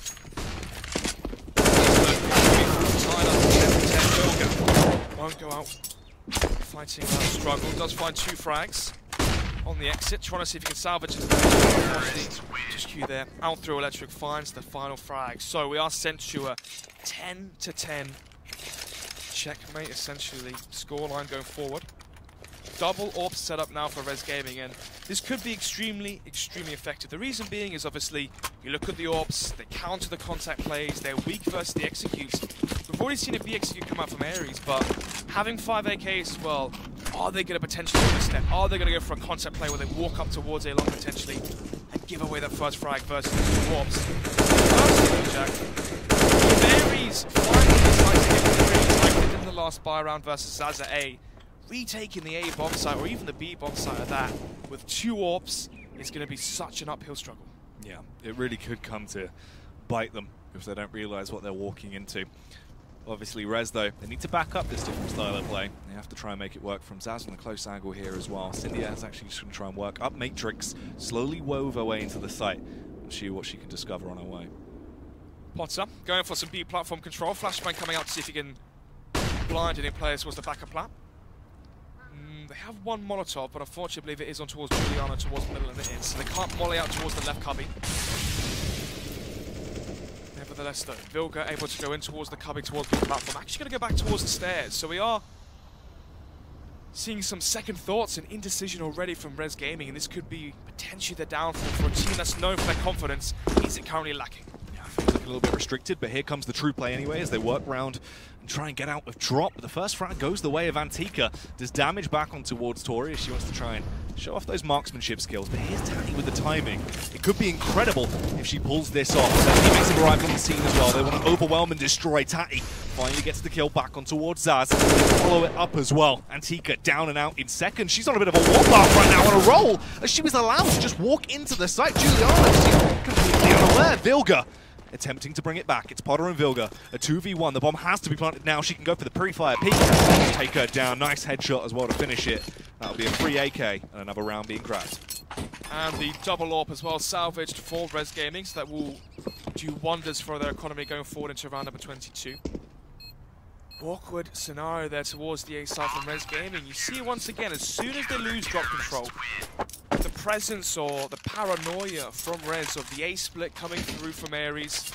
Vilga won't go out. Fighting that struggle, does find 2 frags on the exit, trying to see if he can salvage it. Just Q there, out through electric, finds the final frag. So we are sent to a 10-10 checkmate, essentially, scoreline going forward. Double AWP setup now for Rez Gaming, and this could be extremely, extremely effective. The reason being is obviously, you look at the AWPs, they counter the contact plays, they're weak versus the executes. We've already seen a B execute come out from Aries, but having 5 AKs as well, are they going to potentially overstep? Are they going to go for a concept play where they walk up towards A long potentially and give away that first frag versus the AWPs? Firstly, Jack, if Aries finally decides to get the range like they did in the last buy round versus Zaza A, retaking the A bomb site or even the B bomb site of that with 2 AWPs is going to be such an uphill struggle. Yeah, it really could come to bite them if they don't realize what they're walking into. Obviously, Rez, though, they need to back up this different style of play. They have to try and make it work from Zaz on a close angle here as well. Cynthia is actually just going to try and work up Matrix, slowly wove her way into the site and see what she can discover on her way. Potter going for some B platform control. Flashbang coming out to see if he can blind any players towards the backup plat. They have one Molotov, but unfortunately, I believe it is on towards Giuliano towards the middle of it. So they can't molly out towards the left cubby. Nevertheless, though, Vilga able to go in towards the cubby, towards the platform. Actually going to go back towards the stairs. So we are seeing some second thoughts and indecision already from Res Gaming, and this could be potentially the downfall for a team that's known for their confidence. Is it currently lacking? Yeah, feels like a little bit restricted, but here comes the true play anyway as they work round and try and get out of drop. But the first frag goes the way of Antika. Does damage back on towards Tori as she wants to try and show off those marksmanship skills. But here's Tati with the timing. It could be incredible if she pulls this off. Certainly makes him arrive on the scene as well. They want to overwhelm and destroy. Tati finally gets the kill back on towards Zaz. They follow it up as well. Antika down and out in second. She's on a bit of a warpath right now on a roll as she was allowed to just walk into the site. Juliana seemed completely unaware. Vilga attempting to bring it back. It's Potter and Vilga. A 2v1. The bomb has to be planted now. She can go for the pre-fire peek. Take her down. Nice headshot as well to finish it. That'll be a free AK and another round being grabbed. And the double AWP as well salvaged for Res Gaming, so that will do wonders for their economy going forward into round number 22. Awkward scenario there towards the A side from Res Gaming. You see once again, as soon as they lose drop control, the presence or the paranoia from Res of the A split coming through from Ares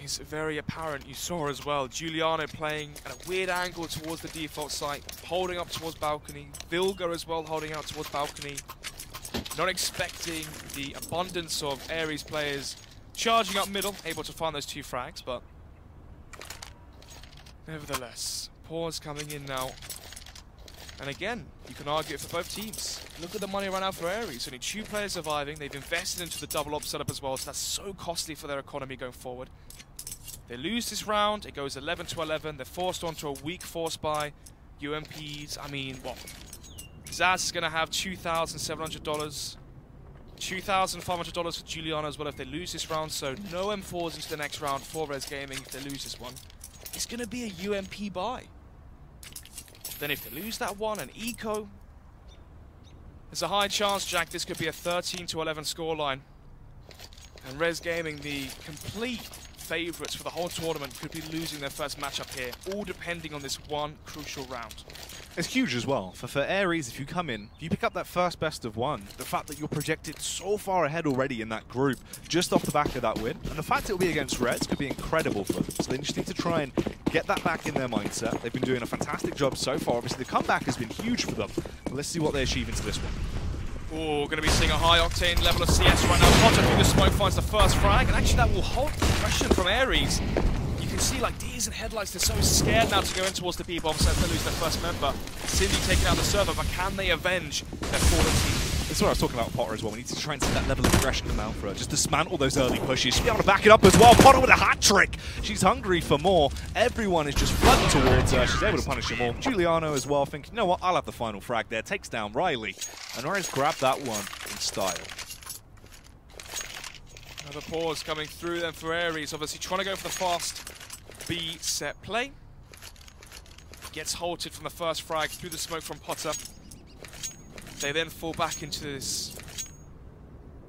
is very apparent. You saw as well, Giuliano playing at a weird angle towards the default site, holding up towards balcony, Vilga as well holding out towards balcony. Not expecting the abundance of Ares players charging up middle, able to find those 2 frags, but nevertheless, pause coming in now. And again, you can argue it for both teams. Look at the money run out for Ares. Only 2 players surviving. They've invested into the double op setup as well, so that's so costly for their economy going forward. They lose this round, it goes 11 to 11. They're forced onto a weak force by UMPs. I mean, what? Zaz is going to have $2,700, $2,500 for Juliana as well if they lose this round. So no M4s into the next round for Res Gaming if they lose this one. It's going to be a UMP buy. Then if they lose that one, an eco, there's a high chance, Jack, this could be a 13 to 11 scoreline. And Res Gaming, the complete favourites for the whole tournament, could be losing their first matchup here, all depending on this one crucial round. It's huge as well. For Ares, if you come in, if you pick up that first best of 1, the fact that you're projected so far ahead already in that group, just off the back of that win, and the fact it'll be against Reds could be incredible for them. So they just need to try and get that back in their mindset. They've been doing a fantastic job so far. Obviously, the comeback has been huge for them. But let's see what they achieve into this one. Oh, going to be seeing a high octane level of CS right now. Potter through the smoke finds the first frag, and actually that will halt the pressure from Ares. You can see like D's and headlights, they're so scared now to go in towards the B-bomb since they lose their first member. Cindy taking out the server, but can they avenge their fallen team? This is what I was talking about with Potter as well. We need to try and see that level of aggression come out for her. Just dismantle those early pushes. She'll be able to back it up as well. Potter with a hat trick. She's hungry for more. Everyone is just flooding towards her. She's able to punish them all. Giuliano as well, thinking, you know what, I'll have the final frag there. Takes down Riley. And Riley's grabbed that one in style. Another pause coming through then for Ares. Obviously trying to go for the fast B set play. Gets halted from the first frag through the smoke from Potter. They then fall back into this,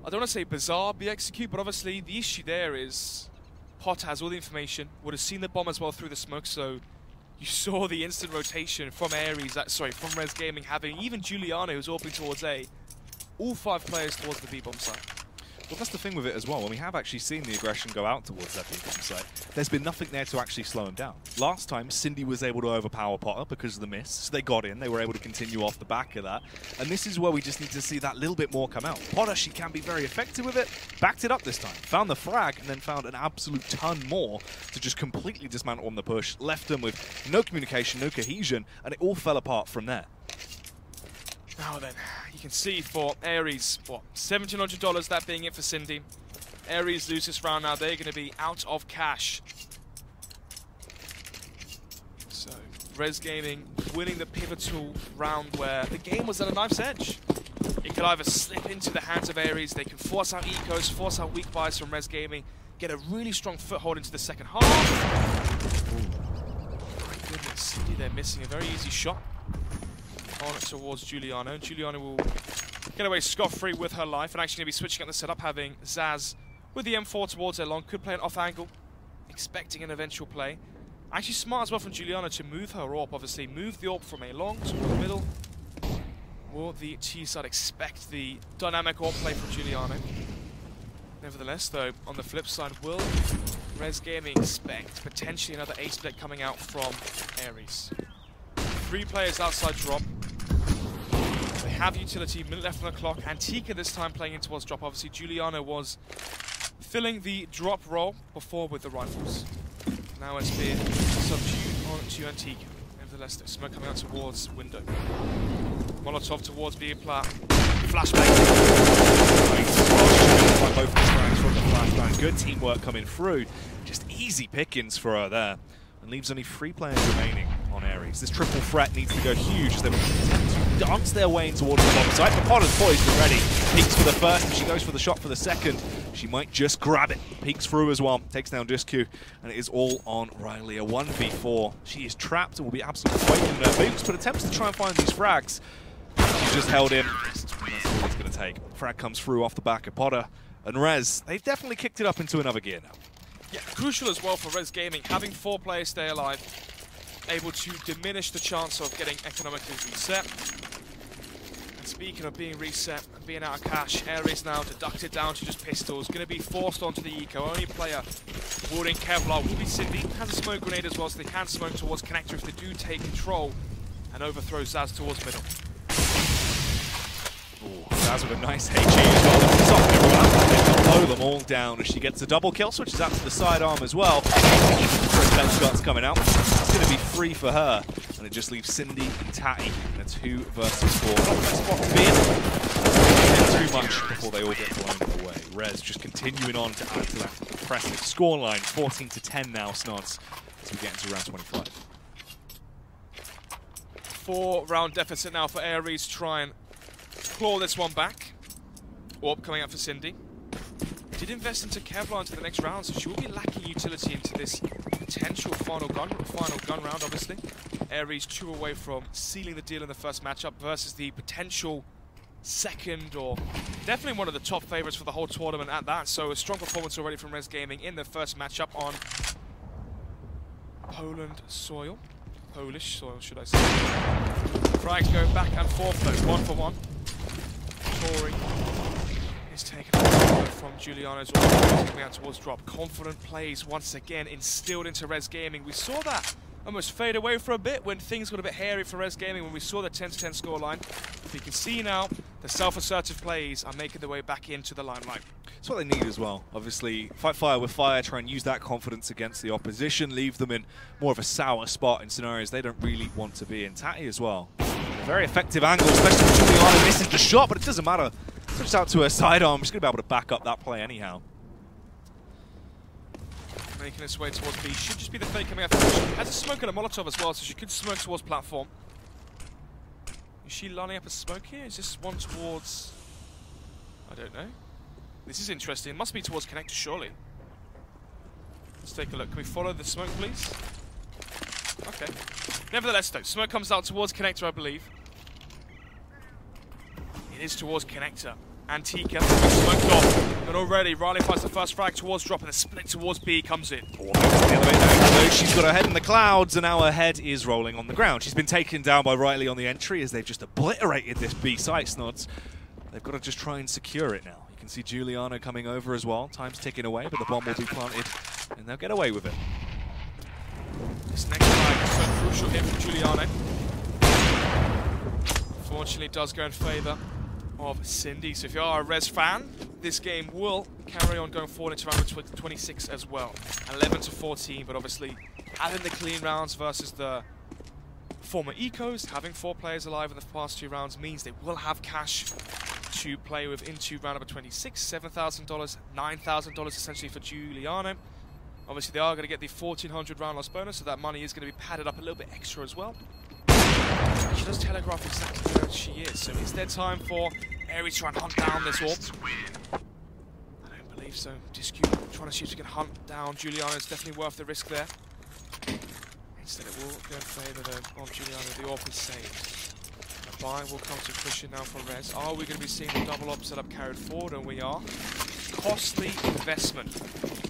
I don't want to say bizarre B execute, but obviously the issue there is Potter has all the information, would have seen the bomb as well through the smoke, so you saw the instant rotation from Ares, from Res Gaming, having even Giuliano who's opening towards A, all 5 players towards the B-bomb site. Well, that's the thing with it as well. When we have actually seen the aggression go out towards that B-bomb site, there's been nothing there to actually slow him down. Last time, Cindy was able to overpower Potter because of the miss. So they got in. They were able to continue off the back of that. And this is where we just need to see that little bit more come out. Potter, she can be very effective with it. Backed it up this time. Found the frag and then found an absolute ton more to just completely dismantle on the push. Left them with no communication, no cohesion, and it all fell apart from there. Now then, you can see for Ares, what, $1,700, that being it for Cindy. Ares lose this round now, they're going to be out of cash. So, Res Gaming winning the pivotal round where the game was at a knife's edge. It could either slip into the hands of Ares, they can force out ecos, force out weak buys from Res Gaming, get a really strong foothold into the second half. My goodness, Cindy there missing a very easy shot on towards Giuliano. Giuliano will get away scot-free with her life and actually going to be switching up the setup, having Zaz with the M4 towards her long. Could play an off angle, expecting an eventual play. Actually smart as well from Giuliano to move her AWP, obviously. Move the AWP from a long to the middle. Will the T side expect the dynamic AWP play from Giuliano? Nevertheless, though, on the flip side, will Res Gaming expect potentially another A split coming out from Ares? 3 players outside drop. They have utility, minute left on the clock. Antika this time playing in towards drop. Obviously, Giuliano was filling the drop role before with the rifles. Now it's been subdued on to Antika. Nevertheless, the smoke coming out towards window. Molotov towards B plat. Flashbang. Both the frags from the flashbang. Good teamwork coming through. Just easy pickings for her there. And leaves only 3 players remaining on Ares. This triple threat needs to go huge as they attempt to dance their way in towards the bomb site. But Potter's poised and ready. Peeks for the first, and she goes for the shot for the second. She might just grab it. Peeks through as well. Takes down Discu, and it is all on Riley. A 1v4. She is trapped and will be absolutely quaking in her boots, but attempts to try and find these frags. She's just held in. That's all it's going to take. Frag comes through off the back of Potter. And Rez, they've definitely kicked it up into another gear now. Yeah, crucial as well for Res Gaming, having 4 players stay alive, able to diminish the chance of getting economically reset. And speaking of being reset and being out of cash, Ares now deducted down to just pistols, going to be forced onto the eco. Only player warding Kevlar will be Cindy, has a smoke grenade as well, so they can smoke towards Connector if they do take control, and overthrow Zaz towards middle. Zaz with a nice HE as well. Blow them all down as she gets a double kill, switches out to the sidearm as well. Bench shots coming out. It's going to be free for her, and it just leaves Cindy and Tatty in a 2 versus 4. Not the best spot to be in. Too much before they all get blown away. Rez just continuing on to add to that impressive scoreline. 14-10 now, Snods, as we get into round 25. 4-round deficit now for Ares, try and claw this one back. Orb coming out for Cindy. Did invest into Kevlar into the next round, so she will be lacking utility into this potential final gun round, obviously. Ares 2 away from sealing the deal in the first matchup versus the potential second, or definitely one of the top favorites for the whole tournament at that. So a strong performance already from Res Gaming in the first matchup on Poland soil. Polish soil, should I say. Frags go back and forth though, 1 for 1. Tori is taken out from Giuliano's order, coming out towards drop. Confident plays once again instilled into Res Gaming. We saw that almost fade away for a bit when things got a bit hairy for Res Gaming when we saw the 10-10 scoreline. But you can see now the self-assertive plays are making their way back into the limelight. That's what they need as well. Obviously, fight fire with fire, try and use that confidence against the opposition, leave them in more of a sour spot in scenarios they don't really want to be in. Tatty as well. A very effective angle, especially with Giuliano missing the shot, but it doesn't matter. Switches out to her sidearm. She's going to be able to back up that play anyhow. Making its way towards B. Should just be the fake coming out. She has a smoke and a Molotov as well, so she could smoke towards platform. Is she lining up a smoke here? Is this one towards... I don't know. This is interesting. It must be towards Connector, surely. Let's take a look. Can we follow the smoke, please? Okay. Nevertheless, though, smoke comes out towards Connector, I believe. It is towards Connector. Antika smoked off, but already Riley finds the first frag towards drop, and the split towards B comes in. She's got her head in the clouds, and now her head is rolling on the ground. She's been taken down by Riley on the entry as they've just obliterated this B site, Snods. They've got to just try and secure it now. You can see Giuliano coming over as well. Time's ticking away, but the bomb will be planted, and they'll get away with it. This next frag is so crucial here from Giuliano. Fortunately, it does go in favour of Cindy. So if you are a Res fan, this game will carry on going forward into round 26 as well. 11-14, but obviously having the clean rounds versus the former Ecos, having 4 players alive in the past 2 rounds means they will have cash to play with into round number 26. $7,000, $9,000 essentially for Giuliano. Obviously they are going to get the 1,400 round loss bonus, so that money is going to be padded up a little bit extra as well. She does telegraph exactly where she is, so is there time for Ares to try and hunt down this orb? I don't believe so. Discu trying to see if she can hunt down Giuliano. It's definitely worth the risk there. Instead it will go in favour of Giuliano. The orb is saved. A buy will come to fruition now for Res. Are we going to be seeing the double op setup carried forward? And we are. Costly investment.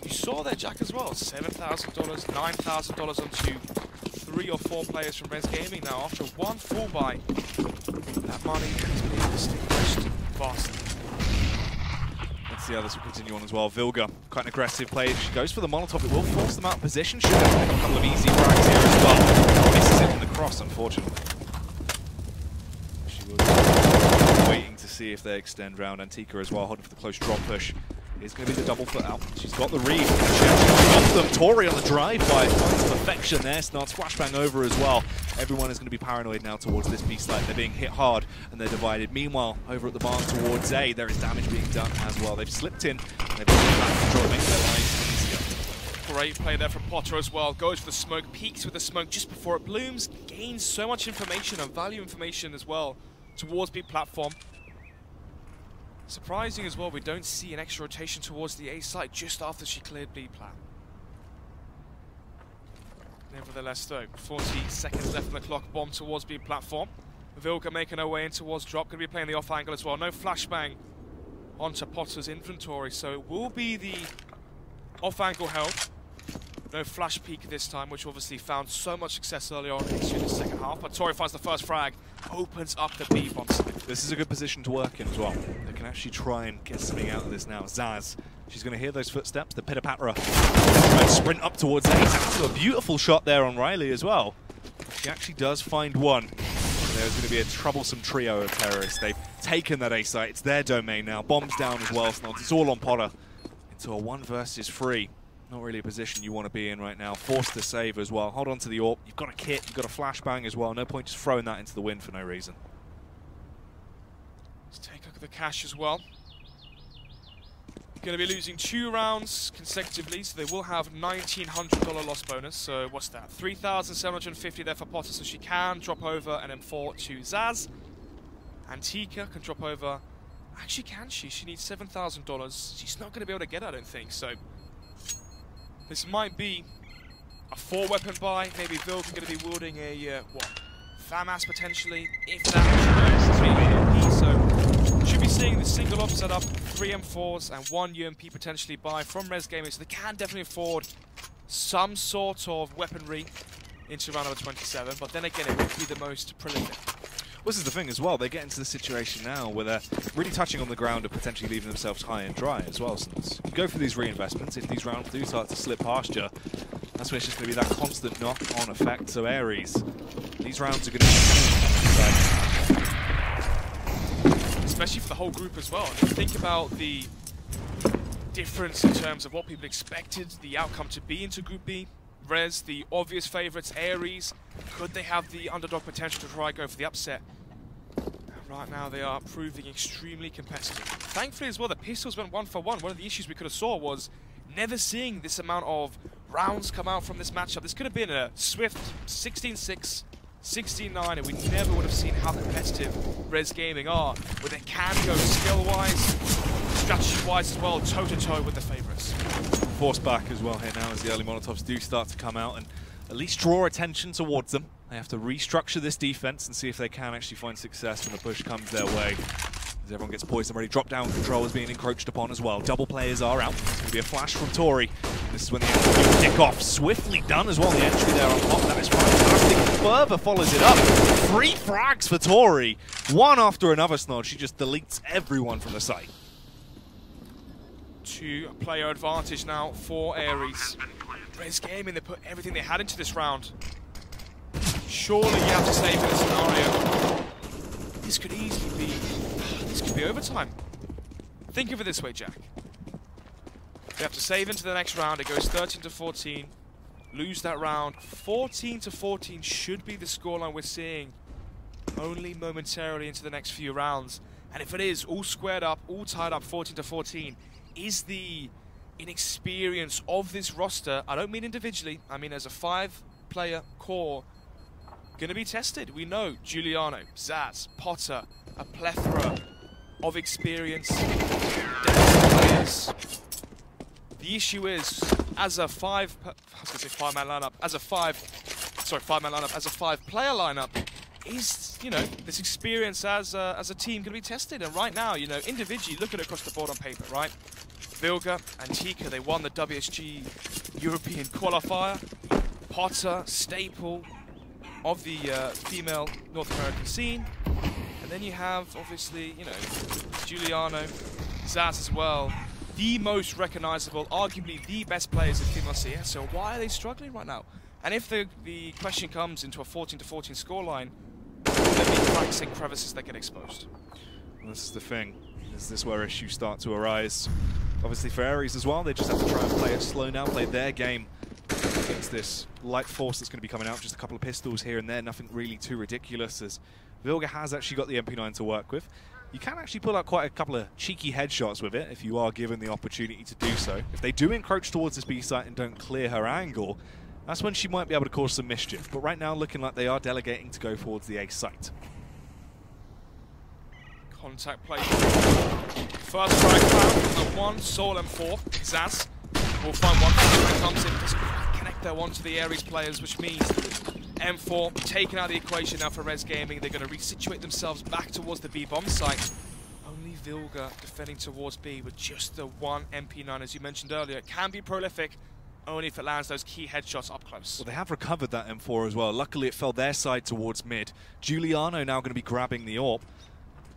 You saw there, Jack, as well. $7,000, $9,000 onto 3 or 4 players from Res Gaming now. After 1 full buy, that money is being distinguished vastly. Let's see how this will continue on as well. Vilga, quite an aggressive play. She goes for the Molotov. It will force them out of position. Should have picked up a couple of easy frags here as well. Misses it in the cross, unfortunately. She was waiting to see if they extend round. Antika as well, holding for the close drop push. Is going to be the double foot out. She's got the read. She actually got them. Tori on the drive-by finds perfection there. Snart's flashbang over as well. Everyone is going to be paranoid now towards this B site. They're being hit hard and they're divided. Meanwhile, over at the barn towards A, there is damage being done as well. They've slipped in and they've got back control, making their lives easier. Great play there from Potter as well. Goes for the smoke, peeks with the smoke just before it blooms. Gains so much information and value information as well towards B platform. Surprising as well, we don't see an extra rotation towards the A site just after she cleared B plat. Nevertheless though, 40 seconds left on the clock, bomb towards B platform. Vilga making her way in towards drop, going to be playing the off angle as well. No flashbang onto Potter's inventory, so it will be the off angle help. No flash peek this time, which obviously found so much success early on into the second half. But Tori finds the first frag, opens up the B bomb site. This is a good position to work in as well. They can actually try and get something out of this now. Zaz, she's going to hear those footsteps, the pitter-patter. Try and sprint up towards A. Zaz got a beautiful shot there on Riley as well. She actually does find one. There's going to be a troublesome trio of terrorists. They've taken that A site. It's their domain now. Bombs down as well. So it's all on Potter. Into a 1 versus 3. Not really a position you want to be in right now. Forced to save as well. Hold on to the AWP. You've got a kit, you've got a flashbang as well. No point just throwing that into the wind for no reason. Let's take a look at the cash as well. Going to be losing 2 rounds consecutively, so they will have $1,900 loss bonus. So what's that? 3,750 there for Potter, so she can drop over an M4 to Zaz. Antika can drop over. Actually, can she? She needs $7,000. She's not going to be able to get it, I don't think. So this might be a 4-weapon buy. Maybe Vilga going to be wielding a, what? FAMAS potentially, if that. 3 UMP, so should be seeing the single op setup, 3 M4s and 1 UMP potentially buy from Res Gaming. So they can definitely afford some sort of weaponry into round number 27. But then again, it would be the most prolific. Well, this is the thing as well. They get into the situation now where they're really touching on the ground and potentially leaving themselves high and dry as well. Since you go for these reinvestments, if these rounds do start to slip past you, that's when it's just going to be that constant knock-on effect. So Ares, these rounds are going to be especially for the whole group as well. And think about the difference in terms of what people expected the outcome to be into Group B. Res, the obvious favourites, Ares, could they have the underdog potential to try and go for the upset? Right now they are proving extremely competitive. Thankfully as well, the pistols went 1 for 1. One of the issues we could have saw was never seeing this amount of rounds come out from this matchup. This could have been a swift 16-6, 16-9, and we never would have seen how competitive Res Gaming are, where they can go skill-wise, strategy-wise as well, toe-to-toe with the favourites. Forced back as well here now as the early Molotovs do start to come out and at least draw attention towards them. They have to restructure this defense and see if they can actually find success when the push comes their way. As everyone gets poised and ready, drop down control is being encroached upon as well. Double players are out. There's going to be a flash from Tori. This is when the entry kick off. Swiftly done as well. The entry there on top. That is fantastic. Fervor follows it up. 3 frags for Tori. One after another, Snod. She just deletes everyone from the site. 2-player advantage now for Ares. Res Gaming, they put everything they had into this round. Surely you have to save in a scenario. This could easily be overtime. Think of it this way, Jack. They have to save into the next round. It goes 13-14. Lose that round. 14-14 should be the scoreline we're seeing only momentarily into the next few rounds. And if it is all squared up, all tied up, 14-14, is the inexperience of this roster, I don't mean individually, I mean as a 5-player core, going to be tested. We know Giuliano, Zaz, Potter, a plethora of experience, players. The issue is, as a 5-man lineup, as a 5-player lineup, is, you know, this experience as a team going to be tested. And right now, you know, individually, look at it across the board on paper, right? Vilga, Antika, they won the WSG European qualifier. Potter, staple of the female North American scene. And then you have, obviously, you know, Giuliano, Zaz as well. the most recognizable, arguably the best players in Team CS. So why are they struggling right now? And if the question comes into a 14-14 scoreline, will there be cracks and crevices that get exposed? Well, this is the thing. Is this where issues start to arise? Obviously for Ares as well, they just have to try and play it slow now, play their game against this light force that's going to be coming out. Just a couple of pistols here and there, nothing really too ridiculous, as Vilga has actually got the MP9 to work with. You can actually pull out quite a couple of cheeky headshots with it if you are given the opportunity to do so. If they do encroach towards this B site and don't clear her angle, that's when she might be able to cause some mischief. But right now, looking like they are delegating to go towards the A site. Contact play. First strike found on one, Soul M4. Zaz will find one that comes in. Doesn't quite connect that one to the Ares players, which means M4 taken out of the equation now for Res Gaming. They're going to resituate themselves back towards the B bomb site. Only Vilga defending towards B with just the one MP9, as you mentioned earlier. It can be prolific only if it lands those key headshots up close. Well, they have recovered that M4 as well. Luckily, it fell their side towards mid. Giuliano now going to be grabbing the AWP.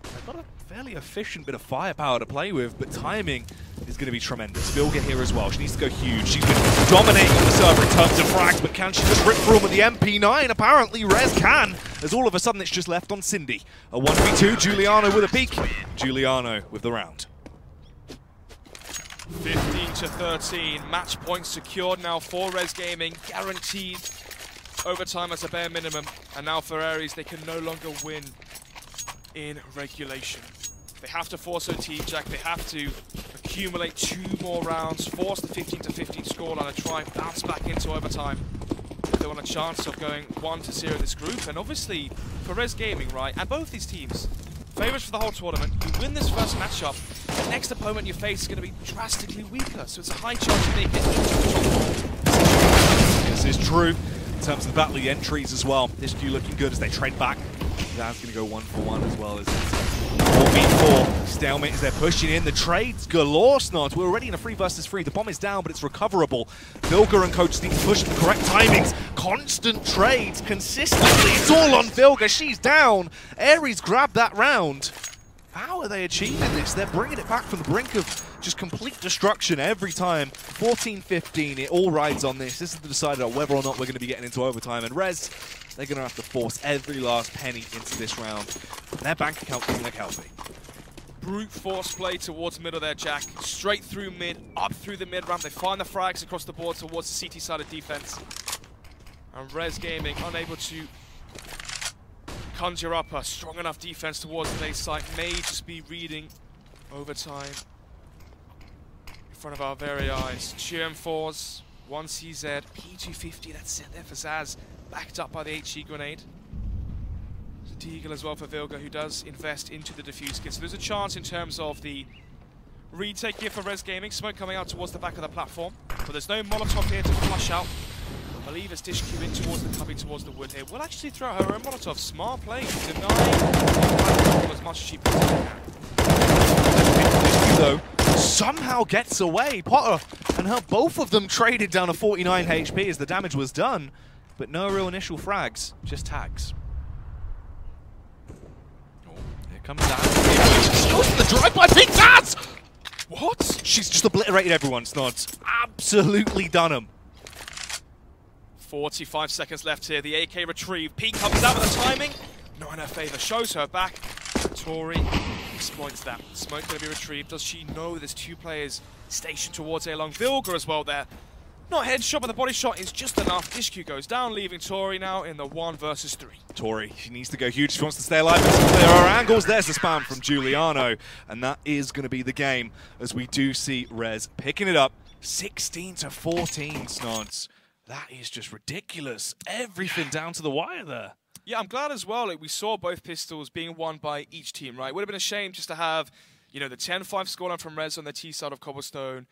They've got a fairly efficient bit of firepower to play with, but timing is going to be tremendous. Vilga here as well. She needs to go huge. She's been dominating on the server in terms of frags, but can she just rip through them with the MP9? Apparently, Rez can, as all of a sudden it's just left on Cindy. A 1v2, Giuliano with a peek. Giuliano with the round. 15-13, match points secured now for Res Gaming, guaranteed overtime as a bare minimum, and now for Ares, they can no longer win in regulation. They have to force OT, Jack. They have to accumulate 2 more rounds, force the 15-15 scoreline, and try and bounce back into overtime. They want a chance of going 1-0 in this group, and obviously for Res Gaming, right, and both these teams, favourites for the whole tournament. You win this first matchup, the next opponent you face is going to be drastically weaker, so it's a high chance you make it into the top 4. This is true in terms of the battle of the entries as well. This queue looking good as they trade back. That's going to go 1-for-1 as well as 4v4. Stalemate as they're pushing in. The trades galore, Snod. We're already in a 3 versus 3. The bomb is down, but it's recoverable. Vilga and coach need to push at the correct timings. Constant trades consistently. It's all on Vilga. She's down. Ares grabbed that round. How are they achieving this? They're bringing it back from the brink of just complete destruction every time. 14-15, it all rides on this. This is the decider of whether or not we're going to be getting into overtime. And Rez, they're going to have to force every last penny into this round. Their bank account doesn't look healthy. Brute force play towards middle there, Jack. Straight through mid, up through the mid ramp. They find the frags across the board towards the CT side of defense. And Res Gaming unable to conjure up a strong enough defense towards the A site. May just be reading overtime in front of our very eyes. GM4s, 1CZ, P250, that's it there for Zaz. Backed up by the HE grenade. There's a Deagle as well for Vilga, who does invest into the defuse kit. So there's a chance in terms of the retake here for Res Gaming. Smoke coming out towards the back of the platform. But there's no Molotov here to flush out. I believe it's Dish Q in towards the cubby, towards the wood here. Will actually throw her own Molotov. Smart play. Denying as much as she can. Dish Q, though, somehow gets away. Potter and her, both of them traded down to 49 HP as the damage was done. But no real initial frags, just tags. Oh, here comes Zaz. She goes for the drive-by. Big Zaz! What? She's just obliterated everyone, Snods. Absolutely done them. 45 seconds left here. The AK retrieve. P comes out with the timing. Not in her favour. Shows her back. Tori exploits that. Smoke going to be retrieved. Does she know there's 2 players stationed towards A long? Vilga as well there. Not headshot, but the body shot is just enough. Dish Q goes down, leaving Tori now in the 1 versus 3. Tori, she needs to go huge. She wants to stay alive. There are angles. There's the spam from Giuliano. And that is going to be the game as we do see Rez picking it up. 16-14, Snods. That is just ridiculous. Everything down to the wire there. Yeah, I'm glad as well. Like, we saw both pistols being won by each team, right? Would have been a shame just to have, you know, the 10-5 scoreline from Rez on the T side of Cobblestone.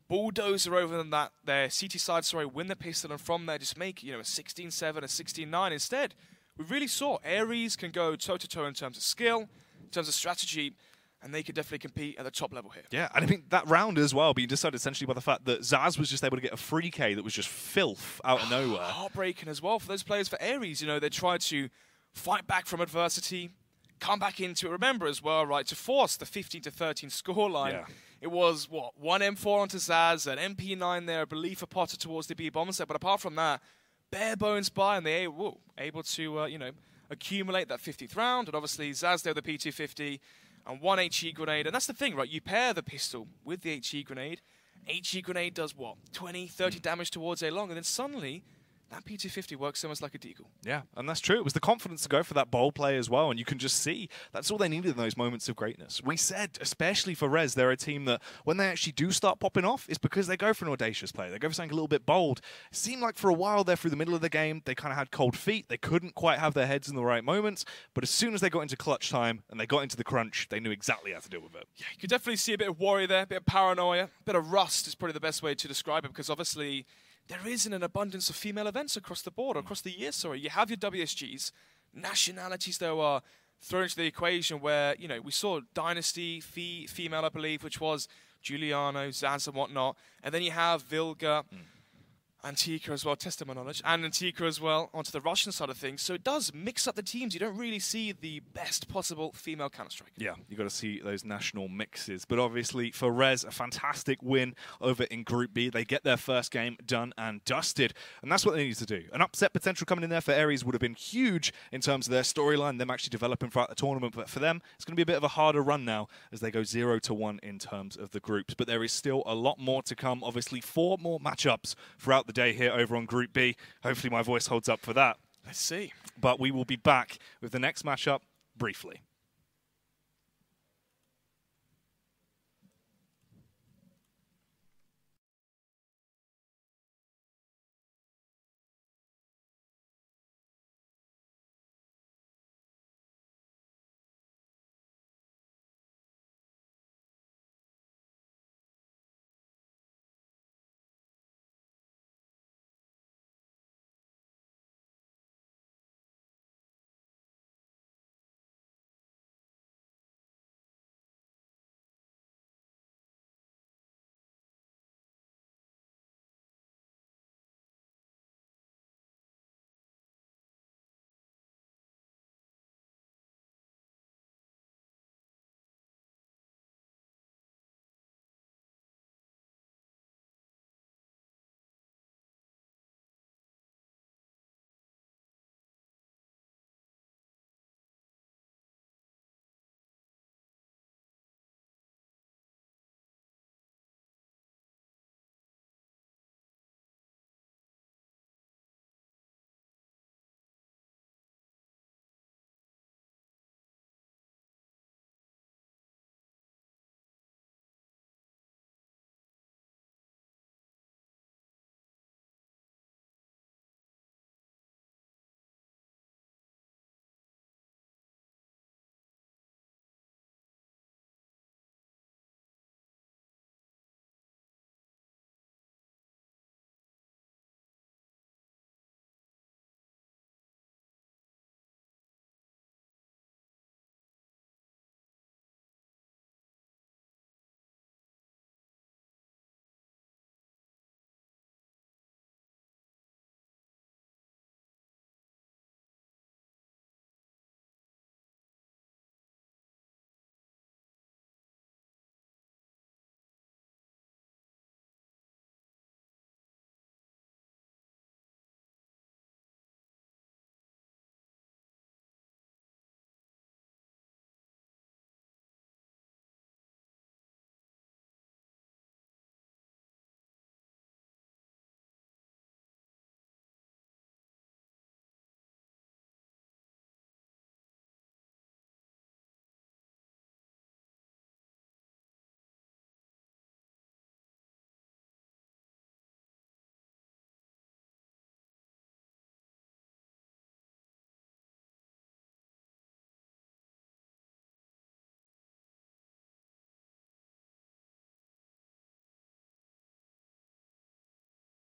Bulldozer over than that, their CT side, sorry, win the pistol, and from there just make, you know, a 16-7, a 16-9. Instead, we really saw Ares can go toe-to-toe in terms of skill, in terms of strategy, and they could definitely compete at the top level here. Yeah, and I think that round as well being decided essentially by the fact that Zaz was just able to get a free K that was just filth out of nowhere. Heartbreaking as well for those players for Ares. You know, they tried to fight back from adversity, come back into it. Remember as well, right, to force the 15-13 scoreline. Yeah. It was, what, 1 M4 onto Zaz, an MP9 there, I believe, for Potter towards the B bomb set. But apart from that, bare bones buy, and they were able to, you know, accumulate that 50th round. And obviously, Zaz there with the P250 and 1 HE grenade. And that's the thing, right? You pair the pistol with the HE grenade. HE grenade does what? 20, 30 damage towards A long, and then suddenly that P250 works so much like a deagle. Yeah, and that's true. It was the confidence to go for that bold play as well, and you can just see that's all they needed in those moments of greatness. We said, especially for Rez, they're a team that when they actually do start popping off, it's because they go for an audacious play. They go for something a little bit bold. It seemed like for a while there through the middle of the game, they kind of had cold feet. They couldn't quite have their heads in the right moments, but as soon as they got into clutch time and they got into the crunch, they knew exactly how to deal with it. Yeah, you could definitely see a bit of worry there, a bit of paranoia, a bit of rust is probably the best way to describe it, because obviously there isn't an abundance of female events across the board, across the year, sorry. You have your WSGs. Nationalities, though, are thrown into the equation where, you know, we saw Dynasty, female, I believe, which was Giuliano, Zaz and whatnot. And then you have Vilga, Antika as well, test of my knowledge, and Antika as well onto the Russian side of things. So it does mix up the teams. You don't really see the best possible female Counter-Strike. Yeah, you got to see those national mixes. But obviously for Rez, a fantastic win over in Group B. They get their first game done and dusted, and that's what they need to do. An upset potential coming in there for Ares would have been huge in terms of their storyline, them actually developing throughout the tournament. But for them, it's going to be a bit of a harder run now as they go 0-1 in terms of the groups. But there is still a lot more to come. Obviously, 4 more matchups throughout the day here over on Group B. Hopefully my voice holds up for that. Let's see. But we will be back with the next matchup briefly.